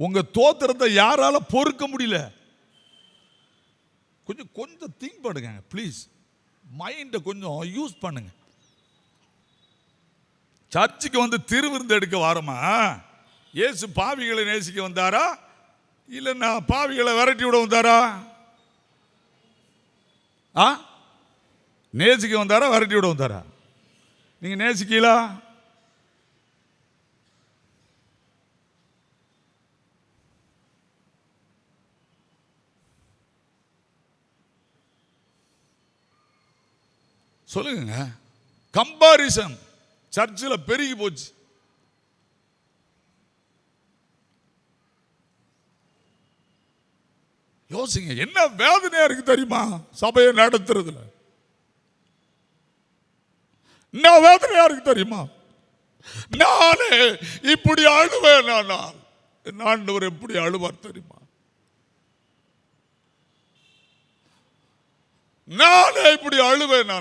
உங்க தோத்திரத்தை யாரால பொறுக்க முடியல. கொஞ்சம் திங்க் பண்ணுங்க ப்ளீஸ். மைண்டை கொஞ்சம் யூஸ் பண்ணுங்க. சர்ச்சுக்கு வந்து திருவிருந்து எடுக்க வாரமா? இயேசு பாவிகளை நேசிக்க வந்தாரா இல்லைன்னா பாவிகளை விரட்டி விட வந்தாரா? நேசிக்க வந்தாரா விரட்டி விட வந்தாரா? நீங்க நேசிக்கலா? சொல்லுங்க. கம்பாரிசன் சர்ச்சில் பெருகி போச்சு. யோசிங்க, என்ன வேதனையா இருக்கு தெரியுமா? சபையை நடத்துறதுல என்ன வேதனையா இருக்கு தெரியுமா? நானே இப்படி அழுவேன். ஆண்டவர் எப்படி அழுவார் தெரியுமா? நானே இப்படி அழுவேன்.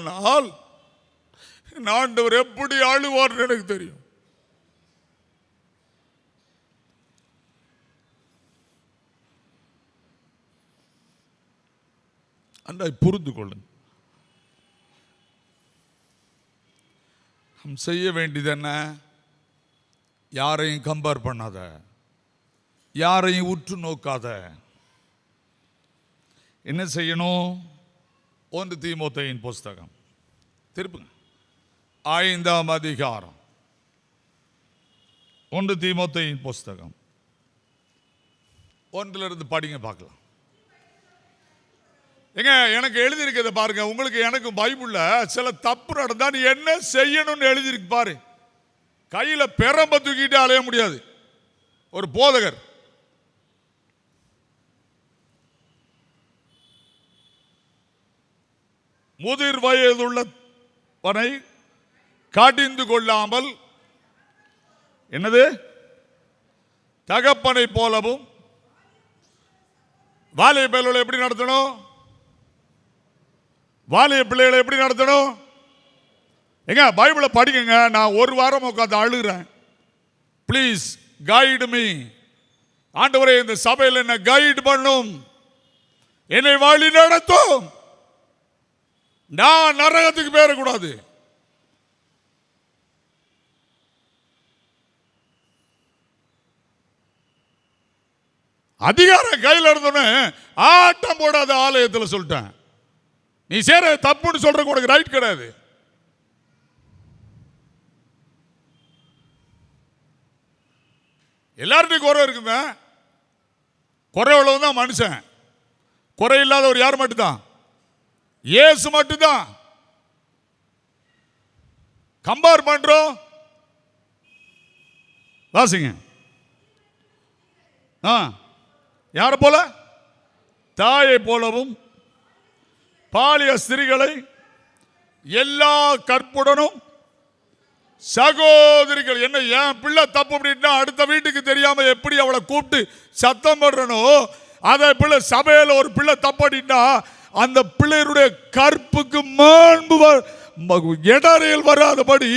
ஆண்டவர் எப்படி அழுவார் எனக்கு தெரியும். அன்றை புரிந்து கொள்ளுங்க. நாம் செய்ய வேண்டியது என்ன? யாரையும் கம்பேர் பண்ணாத, யாரையும் உற்று நோக்காத. என்ன செய்யணும்? 1 தீமோத்தேயின் புஸ்தகம் திருப்புங்க, 5ஆம் அதிகாரம். 1 தீமோத்தேயின் புஸ்தகம் 1 படிங்க பார்க்கலாம். எங்க எனக்கு எழுதியிருக்கிறத பாருங்க. உங்களுக்கு எனக்கு பைபிள்ல சில தப்பு நடந்தா நீ என்ன செய்யணும்னு எழுதியிருக்கு பாரு. கையில பெரம்ப தூக்கிட்டு அலைய முடியாது ஒரு போதகர். முதிர் வயதுள்ளவனை காட்டிந்து கொள்ளாமல் என்னது தகப்பனை போலவும். வாலிய பிள்ளைகளை எப்படி நடத்தணும்? வாலிய பிள்ளைகளை எப்படி நடத்தணும்? எங்க பைபிளை படிக்குங்க. நான் ஒரு வாரம் உட்காந்து அழுகிறேன். Please guide me. ஆண்டவரே, இந்த சபையில் என்ன கைடு பண்ணும், என்னை வழி நடத்தும். நான் நரகத்துக்கு போயிடக்கூடாது. அதிகாரம் கையில் இருந்தோன்னு ஆட்டம் போடாத ஆலயத்தில் சொல்லிட்டேன். நீ சேர தப்புன்னு சொல்ற உனக்கு ரைட் கிடையாது. எல்லார்ட்டையும் குறை இருக்குங்க. குறை உள்ளவன் தான் மனுஷன். குறை இல்லாத ஒரு யார் மட்டும்தான்? இயேசு மட்டும்தான். கம்பேர் பண்றோம். வாசிங்க. யார போல? தாயை போலவும் பாலிய ஸ்திரீகளை எல்லா கற்புடனும் சகோதரிகள். என்ன என் பிள்ளை தப்பு அப்படின்னா அடுத்த வீட்டுக்கு தெரியாம எப்படி அவளை கூப்பிட்டு சத்தம் பண்றனோ, அதை பிள்ளை சபையில ஒரு பிள்ளை தப்பு அப்படின்னா அந்த பிள்ளையுடைய கற்புக்கு மாண்பு இடரையில் வராதபடி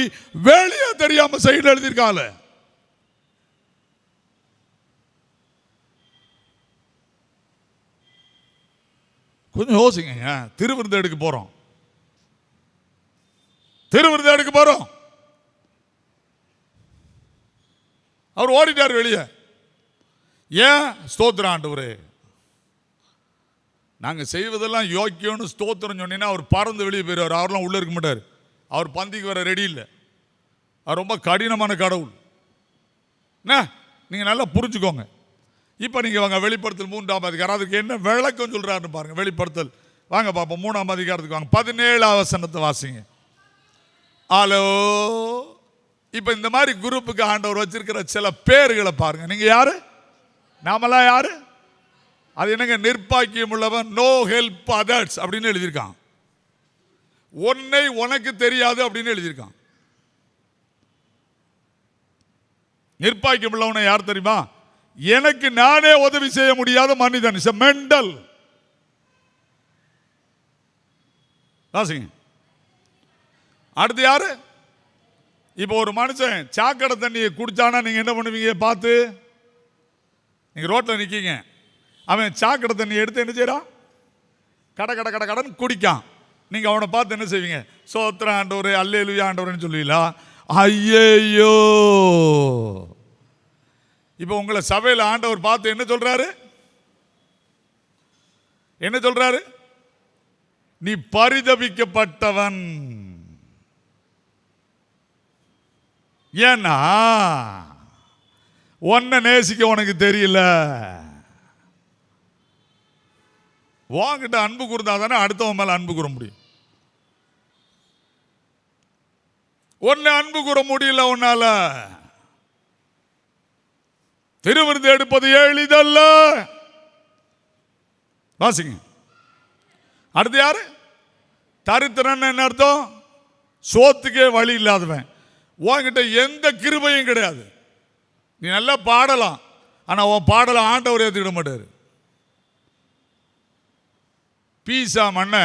வெளியே தெரியாம சைடு எழுதியிருக்காங்க. கொஞ்சம் யோசிங்க. திருவிருந்து எடுக்க போறோம். திருவிருந்து எடுக்க போறோம். அவர் ஓடிட்டார் வெளியே. ஏன்? ஸ்தோத்திரம் ஆண்டவரே. நாங்க செய்வதெல்லாம் யோக்கியம்னு ஸ்தோத்திரம் சொன்னீங்கன்னா அவர் பறந்து வெளியே போயிடுவார். அவரெல்லாம் உள்ள இருக்க மாட்டார். அவர் பந்திக்கு வர ரெடி இல்லை. அவர் ரொம்ப கடினமான கடவுள். நீங்க நல்லா புரிஞ்சுக்கோங்க. இப்போ நீங்கள் வாங்க வெளிப்படுத்தல் 3ஆம் அதிகாரம். அதுக்கு என்ன விளக்கம் சொல்கிறாருன்னு பாருங்க. வெளிப்படுத்தல் வாங்க பார்ப்போம். 3ஆம் அதிகாரத்துக்கு வாங்க. 17ஆம் வசனத்தை வாசிங்க. ஹலோ. இப்போ இந்த மாதிரி குரூப்புக்கு ஆண்டவர் வச்சிருக்கிற சில பேர்களை பாருங்க. நீங்க யாரு? நாமெல்லாம் யாரு? அது என்னங்க? நிர்பாக்கியம் உள்ளவன், நோ ஹெல்ப் அதர்ஸ் அப்படின்னு எழுதியிருக்கான். உன்னை உனக்கு தெரியாது அப்படின்னு எழுதியிருக்கான். நிர்பாக்கியம் உள்ளவனை யார் தெரியுமா? எனக்கு நானே உதவி செய்ய முடியாத மனிதன். மெண்டல். அடுத்து யாரு? இப்போ ஒரு மனுஷன் சாக்கடை தண்ணியை குடிச்சானா நீங்க என்ன பண்ணுவீங்க? பார்த்து நீங்கள் ரோட்டில் நிற்கிங்க, அவன் சாக்கடை தண்ணி எடுத்து என்ன செய்கிறான்? கட கட கட கடன் குடிக்கான். நீங்கள் அவனை பார்த்து என்ன செய்வீங்க? சோத்திர ஆண்டவரே, அல்லேலூயா ஆண்டவரேன்னு சொல்லுவீங்களா? ஐயையோ! இப்போ உங்களை சபையில் ஆண்டவர் பார்த்து என்ன சொல்றாரு? என்ன சொல்றாரு? நீ பரிதபிக்கப்பட்டவன். ஏன்னா உன்னை நேசிக்க உனக்கு தெரியல. உன்கிட்ட அன்பு கூர்ந்தா தானே அடுத்தவன் மேல அன்பு கூற முடியும். உன்னை அன்பு கூற முடியல உன்னால. திருவிருந்து எடுப்பது எளிதல்ல. வாசிங்க. அடுத்து யாரு? தரித்திரன். என்ன அர்த்தம்? சோத்துக்கே வழி இல்லாதவன். உன்கிட்ட எந்த கிருபையும் கிடையாது. நீ நல்லா பாடலாம், ஆனா உன் பாடலை ஆண்டவர் ஏற்றுக்கிட மாட்டாரு. பீசா மண்ண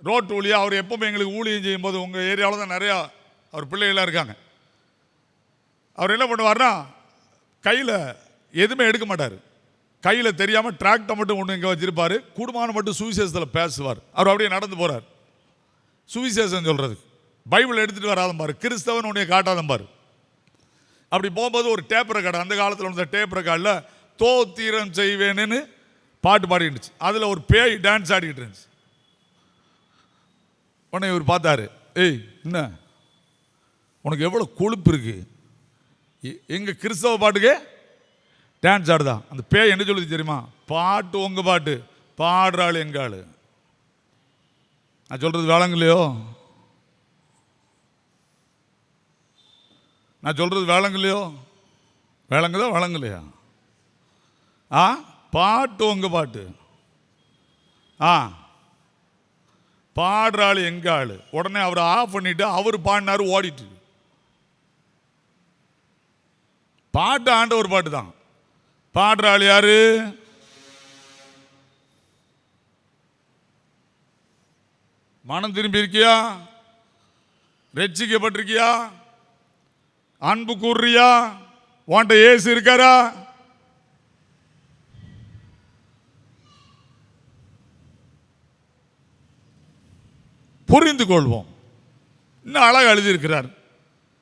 ரோட்டு ஊழியா அவர் எப்பவுமே எங்களுக்கு ஊழியம் செய்யும் போது, உங்கள் ஏரியாவில் தான் நிறையா அவர் பிள்ளைகளாக இருக்காங்க. அவர் என்ன பண்ணுவார்னா, கையில் எதுவுமே எடுக்க மாட்டார். கையில் தெரியாமல் டிராக்டர் மட்டும் ஒன்று இங்கே வச்சிருப்பார். குடும்பமான மட்டும் சுவிசேஷத்தில் பேசுவார். அவர் அப்படியே நடந்து போகிறார் சுவிசேஷம் சொல்கிறதுக்கு. பைபிள் எடுத்துகிட்டு வராதம் பாரு, கிறிஸ்தவன் உன்னைய காட்டாதம் பாரு. அப்படி போகும்போது ஒரு டேப் ரெக்கார்டு, அந்த காலத்தில் இருந்த டேப் ரெக்கார்டில் தோத்திரம் செய்வேன்னு பாட்டு பாடிட்டு இருந்துச்சு. அதில் ஒரு பேய் டான்ஸ் ஆடிக்கிட்டு இருந்துச்சு. உடனே இவர் பார்த்தாரு, ஏய் என்ன உனக்கு எவ்வளோ கொழுப்பு இருக்கு, எங்கள் கிறிஸ்தவ பாட்டுக்கு டான்ஸ் ஆடுதான். அந்த பேய் என்ன சொல்லுது தெரியுமா? பாட்டு உங்கள் பாட்டு, பாடுறாள் எங்க ஆளு. நான் சொல்கிறது விளங்கலையோ? நான் சொல்கிறது விளங்கலையோ? விளங்குதா விளங்கலையா? பாட்டு உங்க பாட்டு, பாடுறாள் எங்க ஆளு. உடனே அவர் ஆஃப் பண்ணிட்டு அவர் பாடினாரு, ஓடிட்டு. பாட்டு ஆண்டவர் பாட்டு தான். பாடுறாள் யாரு? மனம் திரும்பி இருக்கியா? ரட்சிக்கப்பட்டிருக்கியா? அன்பு கூறுறியா? உன்கிட்ட ஏசு இருக்காரா? புரிந்து கொள்வோம். இன்னும் அழகாக எழுதியிருக்கிறார்.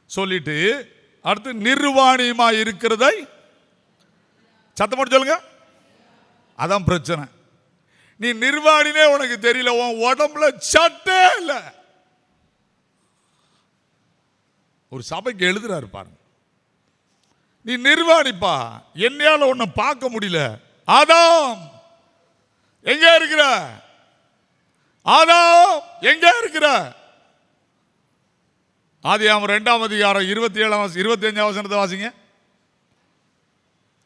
சொல்லிட்டு அடுத்து நிர்வாணியமா இருக்கிறதை சத்தம் போட்டு சொல்லுங்க. அதான் பிரச்சனை. நீ நிர்வாணினே உனக்கு தெரியல, உன் உடம்புல சட்டே இல்லை. ஒரு சபைக்கு எழுதுறாரு பாருங்க, நீ நிர்வாணிப்பா, என்னையால உன்னை பார்க்க முடியல. ஆதாம் எங்க இருக்கிற? ஆதாம் எங்க இருக்கிற? ஆதியாகமம் 2ஆம் அதிகாரம் 25ஆம் வசனத்தை வாசிங்க.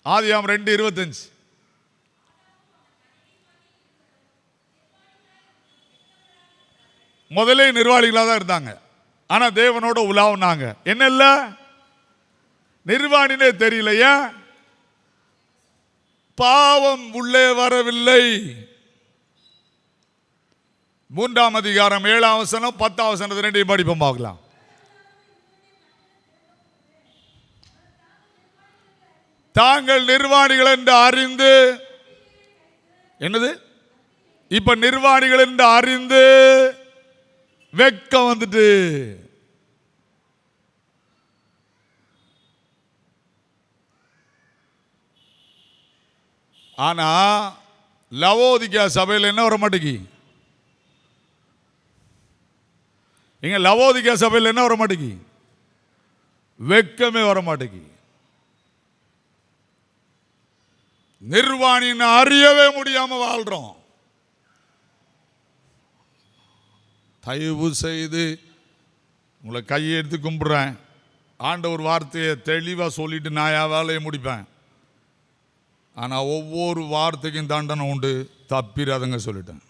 ஆதியாகமம் 2:25. முதலே நிர்வாணிகளாக தான் இருந்தாங்க, ஆனா தேவனோட உலாவுனாங்க. என்ன இல்ல? நிர்வாணினே தெரியலையா? பாவம் உள்ளே வரவில்லை. 3ஆம் அதிகாரம் 7ஆம் வசனம் 10ஆம் வசனத்தை ரெண்டையும் படிப்போம் பார்க்கலாம். தாங்கள் நிர்வாணிகள் என்று அறிந்து, என்னது இப்ப நிர்வாணிகள் என்று அறிந்து வெட்கம் வந்துட்டு. ஆனா லவோதிக்கா சபையில் என்ன வர மாட்டேங்கி? இங்க லவோதிக்கா சபையில் என்ன வர மாட்டேங்கி? வெட்கமே வர மாட்டேங்கி. நிர்வாணின்னு அறியவே முடியாம வாழ்றோம். தயவு செய்து உங்களை கையை எடுத்து கும்பிடுறேன். ஆண்டவர் வார்த்தையை தெளிவாக சொல்லிட்டு நான் என் வேலையை முடிப்பேன். ஆனால் ஒவ்வொரு வார்த்தைக்கும் தண்டனை உண்டு, தப்பிராதங்க சொல்லிட்டேன்.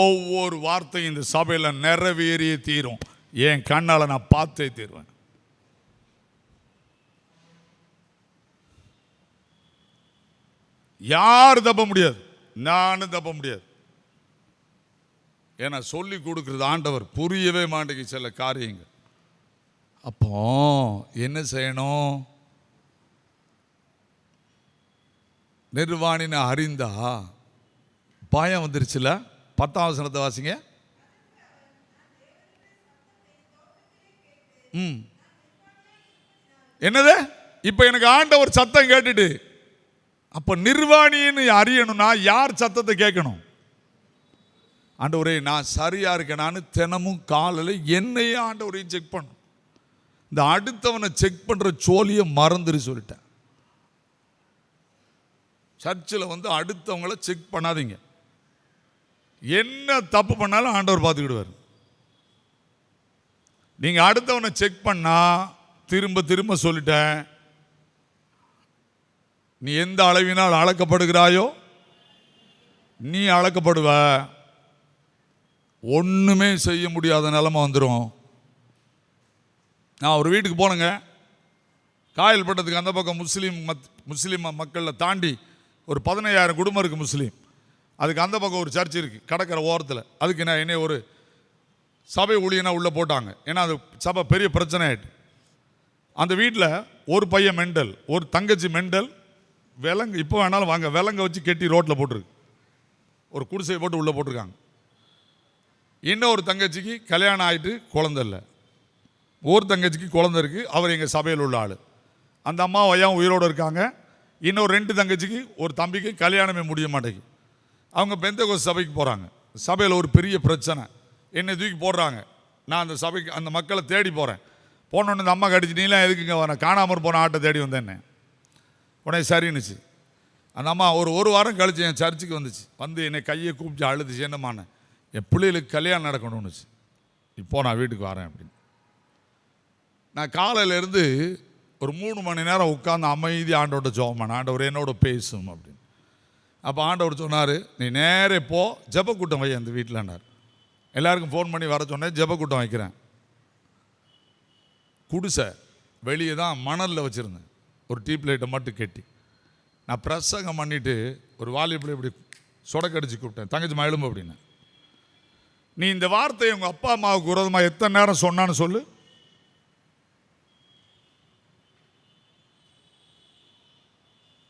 ஒவ்வொரு வார்த்தையும் இந்த சபையில் நிறைவேறியே தீரும். என் கண்ணால் நான் பார்த்தே தீருவேன். யாரும் தப்ப முடியாது, நானும் தப்ப முடியாது. ஏன்னா சொல்லி கொடுக்கிறது ஆண்டவர். புரியவே மாட்டேங்க சில காரியங்கள். அப்போ என்ன செய்யணும்? நிர்வாணின்னு அறிந்தா பயம் வந்துருச்சுல. 10ஆம் வசனத்தை வாசிங்க. என்னது? இப்ப எனக்கு ஆண்டவர் சத்தம் கேட்டுட்டு, அப்ப நிர்வாணின்னு அறியணும்னா யார் சத்தத்தை கேட்கணும்? ஆண்டவரே நான் சரியா இருக்கேனான்னு தினமும் காலையில் என்னையே ஆண்டவரையும் செக் பண்ணும். இந்த அடுத்தவனை செக் பண்ற சோழியை மறந்துரு சொல்லிட்டேன். சர்ச்சில் அடுத்தவங்களை செக் பண்ணாதீங்க. என்ன தப்பு பண்ணாலும் ஆண்டவர் பார்த்துக்கிடுவார். நீங்க அடுத்தவனை செக் பண்ணா திரும்ப திரும்ப சொல்லிட்டேன், நீ எந்த அளவினால் அளக்கப்படுகிறாயோ நீ அளக்கப்படுவ. ஒண்ணுமே செய்ய முடியாத நிலைமை வந்துடும். நான் ஒரு வீட்டுக்கு போனேங்க, காயல்பட்டத்துக்கு அந்த பக்கம் முஸ்லீம் மக்களை தாண்டி ஒரு 15,000 குடும்பம் இருக்குது முஸ்லீம். அதுக்கு அந்த பக்கம் ஒரு சர்ச் இருக்குது கடற்கரை ஓரத்தில். அதுக்கு நான் என்னை ஒரு சபை ஊழியனா உள்ளே போட்டாங்க. ஏன்னா அது சபை பெரிய பிரச்சனை ஆகிட்டு. அந்த வீட்டில் ஒரு பையன் மெண்டல், ஒரு தங்கச்சி மெண்டல். விலங்கு இப்போ வேணாலும் வாங்க, விலங்க வச்சு கெட்டி ரோட்டில் போட்டிருக்கு, ஒரு குடிசை போட்டு உள்ளே போட்டிருக்காங்க. இன்னொரு தங்கச்சிக்கு கல்யாணம் ஆகிட்டு குழந்தை இல்லை, ஒரு தங்கச்சிக்கு குழந்தை இருக்குது, அவர் எங்கள் சபையில் உள்ள ஆள். அந்த அம்மா ஐயாவும் உயிரோடு இருக்காங்க. இன்னொரு 2 தங்கச்சிக்கு ஒரு தம்பிக்கு கல்யாணமே முடிய மாட்டேங்குது. அவங்க பெந்தகோஸ்து சபைக்கு போகிறாங்க. சபையில் ஒரு பெரிய பிரச்சனை, என்னை தூக்கி போடுறாங்க. நான் அந்த சபைக்கு அந்த மக்களை தேடி போகிறேன். போனோன்னு இந்த அம்மா கடிச்சு, நீலாம் எதுக்குங்க வர, காணாமல் போன ஆட்டை தேடி வந்தேன்னு. உடனே சரின்னுச்சு. அந்த அம்மா ஒரு வாரம் கழிச்சு என் சர்ச்சுக்கு வந்துச்சு. என்னை கையை கூப்பிட்டு அழுதுச்சு, என்னம்மாண்ணே என் பிள்ளைகளுக்கு கல்யாணம் நடக்கணும்னுச்சு. இப்போ நான் வீட்டுக்கு வரேன் அப்படின்னு. நான் காலையிலேருந்து ஒரு 3 மணி நேரம் உட்காந்து அமைதி ஆண்டவர்கிட்ட ஜெபம் பண்ணேன், ஆண்டவர் என்னோட பேசும் அப்படின்னு. அப்போ ஆண்டவர் சொன்னார், நீ நேரே போ, ஜெப கூட்டம் வை அந்த வீட்டில்னார். எல்லாருக்கும் ஃபோன் பண்ணி வர சொன்னேன், ஜெப கூட்டம் வைக்கிறேன். குடிசை வெளியே தான் மணலில் வச்சுருந்தேன், ஒரு டீப் லைட்டை மட்டும் கட்டி. நான் பிரசங்கம் பண்ணிவிட்டு ஒரு வாலிபுல இப்படி சொடக்கடிச்சு கூப்பிட்டேன், தங்கச்சி மயிலும் அப்படின்னு. நீ இந்த வார்த்தையை உங்கள் அப்பா அம்மாவுக்கு விரோதமாக எத்தனை நேரம் சொன்னான்னு சொல்லு.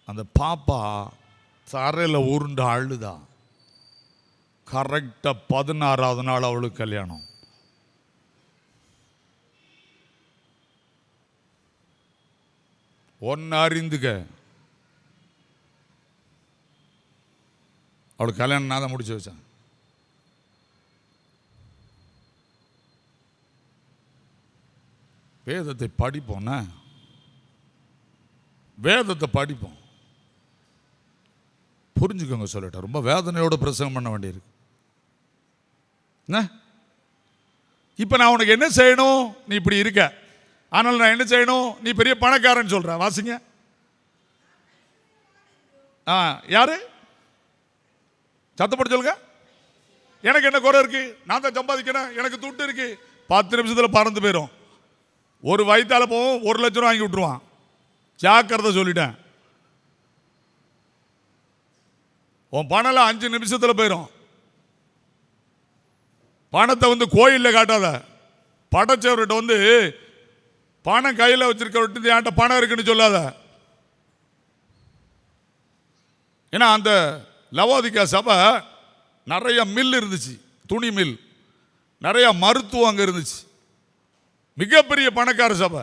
அந்த பாப்பா தரையில் உருண்டு அழுதா. கரெக்டாக 16ஆவது நாள் அவளுக்கு கல்யாணம். ஒன்னு அறிந்துக்க, அவளுக்கு கல்யாணம் நான் தான் முடிச்சு வச்சேன். வேதத்தை படிப்போம்னா, வேதத்தை படிப்போம், புரிஞ்சுக்கோங்க சொல்லிட்டேன். ரொம்ப வேதனையோட பிரசங்கம் பண்ண வேண்டியிருக்கு. இப்போ நான் உனக்கு என்ன செய்யணும், நீ இப்படி இருக்க, ஆனால் நான் என்ன செய்யணும், நீ பெரிய பணக்காரன் சொல்ற. வாசிங்க. யாரு சத்தப்பட்டு சொல்லுங்க. எனக்கு என்ன குறை இருக்கு, நான் தான் சம்பாதிக்கிறேன், எனக்கு துட்டு இருக்கு. 10 நிமிஷத்தில் பறந்து போயிடும். ஒரு வயிற்றால போவோம், 1 லட்சம் ரூபா வாங்கி விட்டுருவான். ஜாக்கிரதை சொல்லிட்டேன். உன் பணம் 5 நிமிஷத்தில் போயிடும். பணத்தை கோயிலில் காட்டாத, படைச்சவர்கிட்ட பணம் கையில் வச்சிருக்க என்கிட்ட பணம் இருக்குன்னு சொல்லாத. ஏன்னா அந்த லவோதிக்கா சபை நிறைய மில் இருந்துச்சு, துணி மில், நிறைய மருத்துவம் அங்கே இருந்துச்சு. மிகப்பெரிய பணக்கார சபை.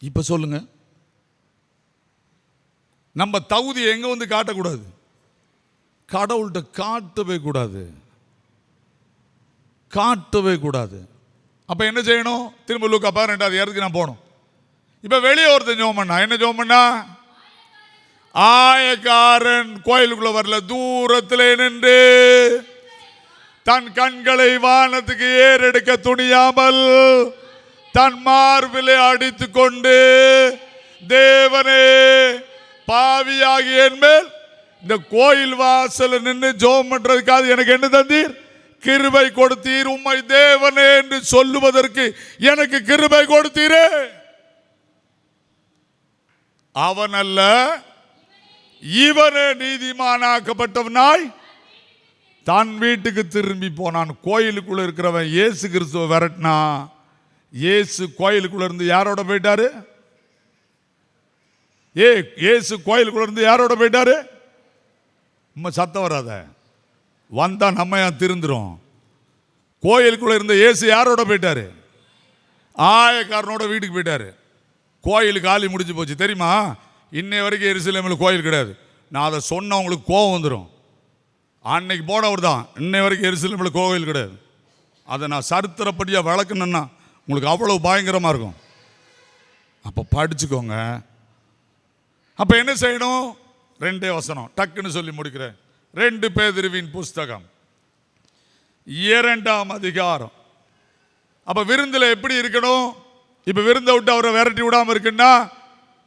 இப்ப சொல்லுங்க, நம்ம தகுதி எங்க காட்டக்கூடாது, கடவுள்கிட்ட காட்டவே கூடாது, காட்டவே கூடாது. அப்ப என்ன செய்யணும், திரும்ப லூக்கா 12 நான் போகணும். இப்ப வெளியே ஒருத்தன் ஜெபம் பண்ணா, என்ன ஜெபம் பண்ணா, ஆயக்காரன் கோயிலுக்குள்ள வரல, தூரத்தில் நின்று தன் கண்களை வானத்துக்கு ஏறெடுக்க துணியாமல் தன் மார்பிலே அடித்து கொண்டு, தேவனே பாவியாகி என் மேல் இந்த கோயில் வாசல் நின்று ஜெபம் பண்றதுக்காக எனக்கு என்ன தந்தீர், கிருபை கொடுத்தீர். உம்மை தேவனே என்று சொல்லுவதற்கு எனக்கு கிருபை கொடுத்தீரே. அவன் அல்ல, இவனே நீதிமானாக்கப்பட்டவனாய் தன் வீட்டுக்கு திரும்பி போனான். கோயிலுக்குள்ள இருக்கிறவன் இயேசு கிறிஸ்துவை விரட்டினா, இயேசு கோயிலுக்குள்ள இருந்து யாரோட போயிட்டாரு, இயேசு கோயிலுக்குள்ள இருந்து யாரோட போயிட்டாரு? நம்ம சத்தம் வராத, வந்தா நம்ம திருந்துரும். கோயிலுக்குள்ள இருந்த இயேசு யாரோட போயிட்டாரு? ஆயக்காரனோட வீட்டுக்கு போயிட்டாரு. கோயில் காலி முடிஞ்சு போச்சு. தெரியுமா? இன்னை வரைக்கும் எருசலேமில் கோயில் கிடையாது. நான் அதை சொன்ன உங்களுக்கு கோபம் வந்துடும். அன்னைக்கு போனவர் தான், இன்னை வரைக்கும் எருசலேமில் கோயில் கிடையாது. அதை நான் சரித்திரப்படியாக விளக்கணுன்னா உங்களுக்கு அவ்வளவு பயங்கரமாக இருக்கும். அப்போ படிச்சுக்கோங்க. அப்போ என்ன செய்யணும்? 2 வசனம் டக்குன்னு சொல்லி முடிக்கிறேன். 2 பேதுருவின் புஸ்தகம் 2ஆம் அதிகாரம். அப்போ விருந்தில் எப்படி இருக்கணும்? இப்போ விருந்தை விட்டு அவரை விரட்டி விடாமல் இருக்குன்னா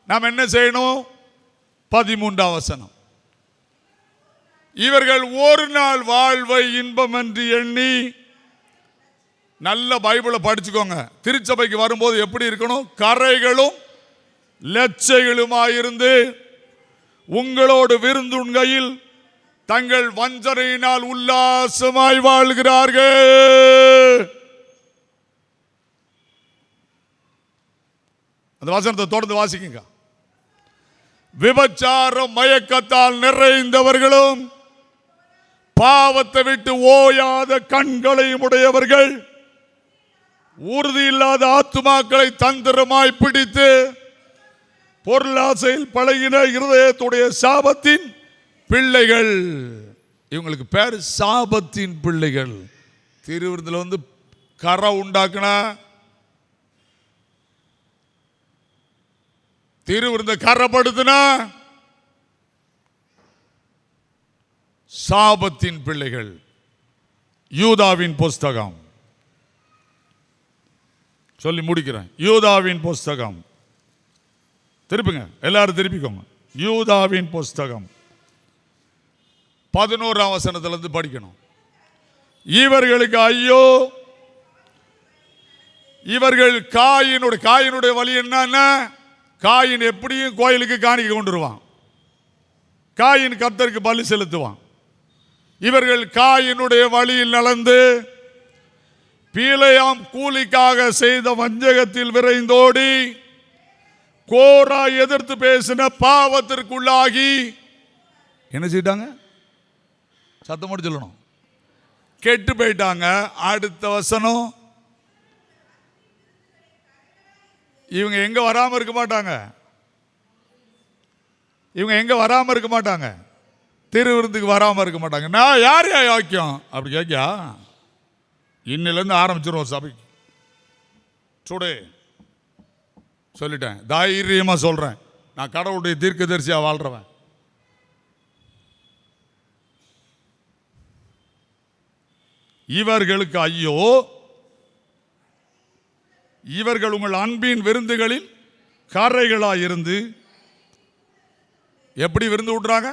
நாம் என்ன செய்யணும்? 13ஆம் வசனம். இவர்கள் ஒரு நாள் வாழ்வை இன்பம் என்று எண்ணி, நல்ல பைபிளை படிச்சுக்கோங்க. திருச்சபைக்கு வரும்போது எப்படி இருக்கணும்? கரைகளும் லட்சைகளுமாயிருந்து உங்களோடு விருந்துண்கையில் தங்கள் வஞ்சனையினால் உல்லாசமாய் வாழ்கிறார்கள். அந்த வசனத்தை தொடர்ந்து வாசிக்குங்க. விபச்சாரம் மயக்கத்தால் நிறைந்தவர்களும் பாவத்தை விட்டு ஓயாத கண்களையும் உடையவர்கள், உறுதி இல்லாத ஆத்துமாக்களை தந்திரமாய் பிடித்து பொருளாசையில் பழகின இருதயத்துடைய சாபத்தின் பிள்ளைகள். இவங்களுக்கு பேர் சாபத்தின் பிள்ளைகள். திருவிருந்தில் வந்து கரை உண்டாக்குன, திருவிருந்த கரைப்படுத்தின சாபத்தின் பிள்ளைகள். யூதாவின் புஸ்தகம் சொல்லி முடிக்கிறேன். யூதாவின் புஸ்தகம் திருப்புங்க, எல்லாரும் திருப்பிக்கோங்க. யூதாவின் புஸ்தகம் 11ஆம் வசனத்திலிருந்து படிக்கணும். இவர்களுக்கு ஐயோ, இவர்கள் காயினுடைய வழி என்னன்னா, காயின் எப்படியும் கோயிலுக்கு காணிக்கை கொண்டு வருவான். காயின் கர்த்தருக்கு பலி செலுத்துவான். இவர்கள் காயினுடைய வழியில் நடந்து பீலையாம் கூலிக்காக செய்த வஞ்சகத்தில் விரைந்தோடி கோரா எதிர்த்து பேசின பாவத்திற்குள்ளாகி என்ன செய்தாங்க? சத்தம் போட்டு சொல்லணும். கெட்டு போயிட்டாங்க. அடுத்த வசனம், இவங்க எங்க வராம இருக்க மாட்டாங்க. இவங்க எங்க வராம இருக்க மாட்டாங்க? திருவிருந்துக்கு வராம இருக்க மாட்டாங்க. நான் யார் வாக்கியம் அப்படி கேட்கியா? இன்னிலேருந்து ஆரம்பிச்சிருவோம் சபைக்கு. சுடே சொல்லிட்டேன், தைரியமா சொல்றேன். நான் கடவுளுடைய தீர்க்கதரிசியா வாழ்றவன். இவர்களுக்கு ஐயோ, இவர்கள் உங்கள் அன்பின் விருந்துகளில் கரைகளாயிருந்து எப்படி விருந்து விடுறாங்க?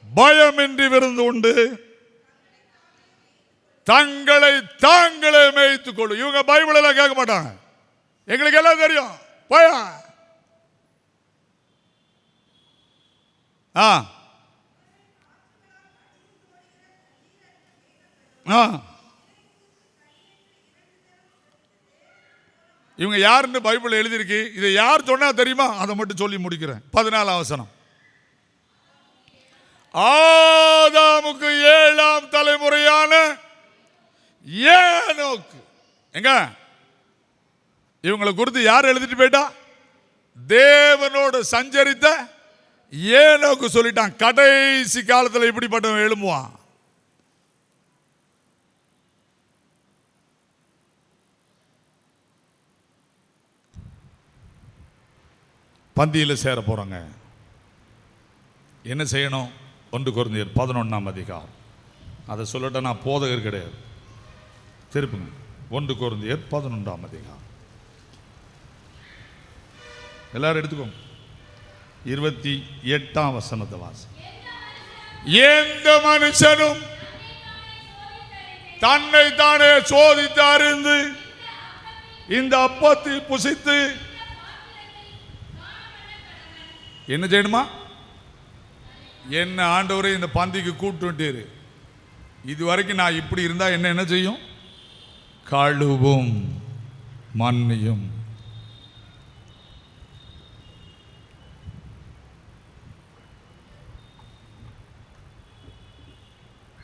பயமின்றி விருந்து உண்டு தங்களை தாங்களே மேய்த்துக் கொள்ளும். இவங்க பைபிள் எல்லாம் கேட்க மாட்டாங்க. எங்களுக்கு எல்லாம் தெரியும். இவங்க யாருன்னு பைபிள் எழுதியிருக்கு. இதை யார் சொன்னா தெரியுமா? அதை மட்டும் சொல்லி முடிக்கிறேன். 14ஆம் வசனம். ஆதாமுக்கு 7ஆம் தலைமுறையான ஏனோக்கு. எங்க இவங்களை குறித்து யார் எழுதிட்டு போயிட்டா? தேவனோடு சஞ்சரித்த ஏனோக்கு சொல்லிட்டான். கடைசி காலத்தில் இப்படிப்பட்டவன் எழும்புவான். பந்தியில் சேர போறாங்க. என்ன செய்யணும்? 1 கொரிந்தியர் 11ஆம் அதிகாரம். அதை சொல்லட்ட நான் போதகர் கிடையாது. திருப்புங்க. 1 கொரிந்தியர் 11ஆம் அதிகாரம். எல்லாரும் எடுத்துக்கோங்க. 28ஆம் வசனத்தை வாசி. எந்த மனுஷனும் தன்னை தானே சோதித்து அறிந்து இந்த அப்பத்தை புசித்து என்ன செய்யணுமா? என்ன ஆண்டவரை இந்த பந்திக்கு கூப்பிட்டு இது வரைக்கும் நான் இப்படி இருந்தா என்ன செய்யும்? கழுவும் மன்னியும்.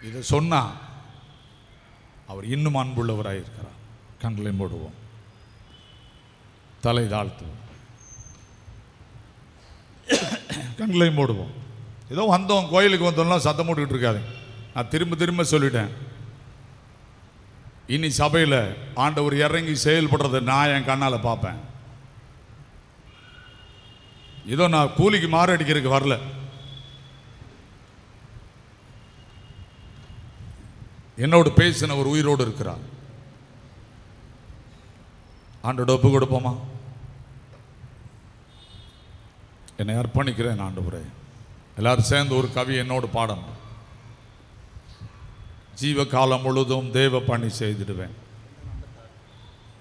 இதை சொன்னா அவர் இன்னும் அன்புள்ளவராக இருக்கிறார். கண்களை மூடுவோம், தலை தாழ்த்துவோம், கண்களை மூடுவோம். ஏதோ வந்தோம், கோயிலுக்கு வந்தோம்லாம் சத்தம் போட்டுக்கிட்டு இருக்காது. நான் திரும்ப திரும்ப சொல்லிட்டேன், இனி சபையில் ஆண்டவர் இறங்கி செயல்படுறதை நான் என் கண்ணால் பார்ப்பேன். ஏதோ நான் கூலிக்கு மாரடிக்கிறதுக்கு வரல. என்னோடு பேசின ஒரு உயிரோடு இருக்கிறார். ஆண்டோட ஒப்பு கொடுப்போமா? என்னை அர்ப்பணிக்கிறேன் ஆண்டவரே. எல்லாரும் சேர்ந்து ஒரு கவி என்னோடு பாடணும். ஜீவகாலம் முழுதும் தேவ பணி செய்திடுவேன்.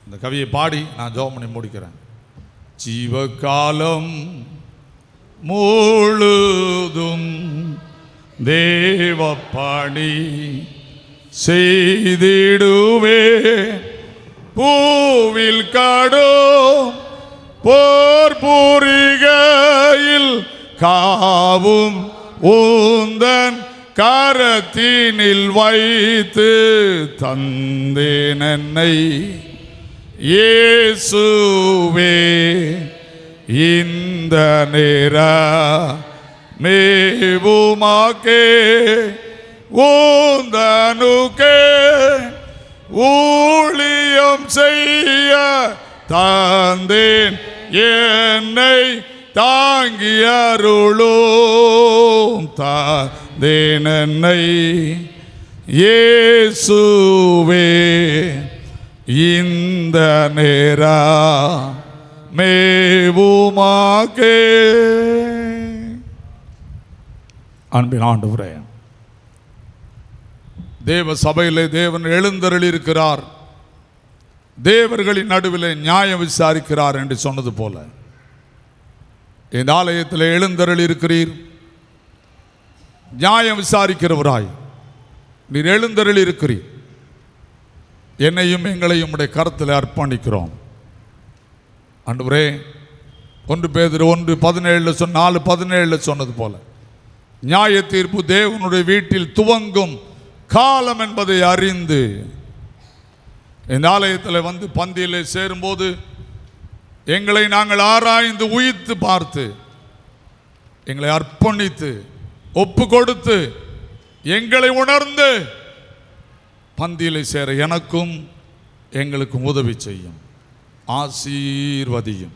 இந்த கவியை பாடி நான் ஜெபம் பண்ணி முடிக்கிறேன். ஜீவகாலம் முழுதும் தேவ பணி செய்திடுவே, பூவில் காடும் போர் புரிகையில் காவும் ஊந்தன் கரத்தினில் வைத்து தந்தேன் என்னை இயேசுவே. இந்த நேர மேவுமாக்கே ஊந்தனுக்கே ஊழியம் செய்ய தந்தேன் என்னை தாங்கி அருளும் தந்தேன் என்னை இயேசுவே. இந்த நேர மேவுமாக்கே. அன்பின் ஆண்டவரே, தேவ சபையிலே தேவன் எழுந்தருளி இருக்கிறார், தேவர்களின் நடுவிலே நியாயம் விசாரிக்கிறார் என்று சொன்னது போல இந்த ஆலயத்தில் எழுந்தருளி இருக்கிறீர். நியாயம் விசாரிக்கிறவராய் நீர் எழுந்தருளி இருக்கிறீர். என்னையும் எங்களையும் உடைய கருத்தில் அர்ப்பணிக்கிறோம் ஆண்டவரே. 1 பேதுரு 1:17 4:17 சொன்னது போல நியாய தீர்ப்பு தேவனுடைய வீட்டில் துவங்கும் காலம் என்பதை அறிந்து இந்த ஆலயத்தில் வந்து பந்தியிலே சேரும்போது எங்களை நாங்கள் ஆராய்ந்து உயிர்த்து பார்த்து எங்களை அர்ப்பணித்து ஒப்பு கொடுத்து எங்களை உணர்ந்து பந்தியிலே சேர எனக்கும் எங்களுக்கும் உதவி செய்யும், ஆசீர்வதியும்.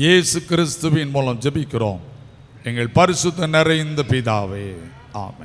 இயேசு கிறிஸ்துவின் மூலம் ஜெபிக்கிறோம் எங்கள் பரிசுத்த நிறைந்த பிதாவே, ஆமென்.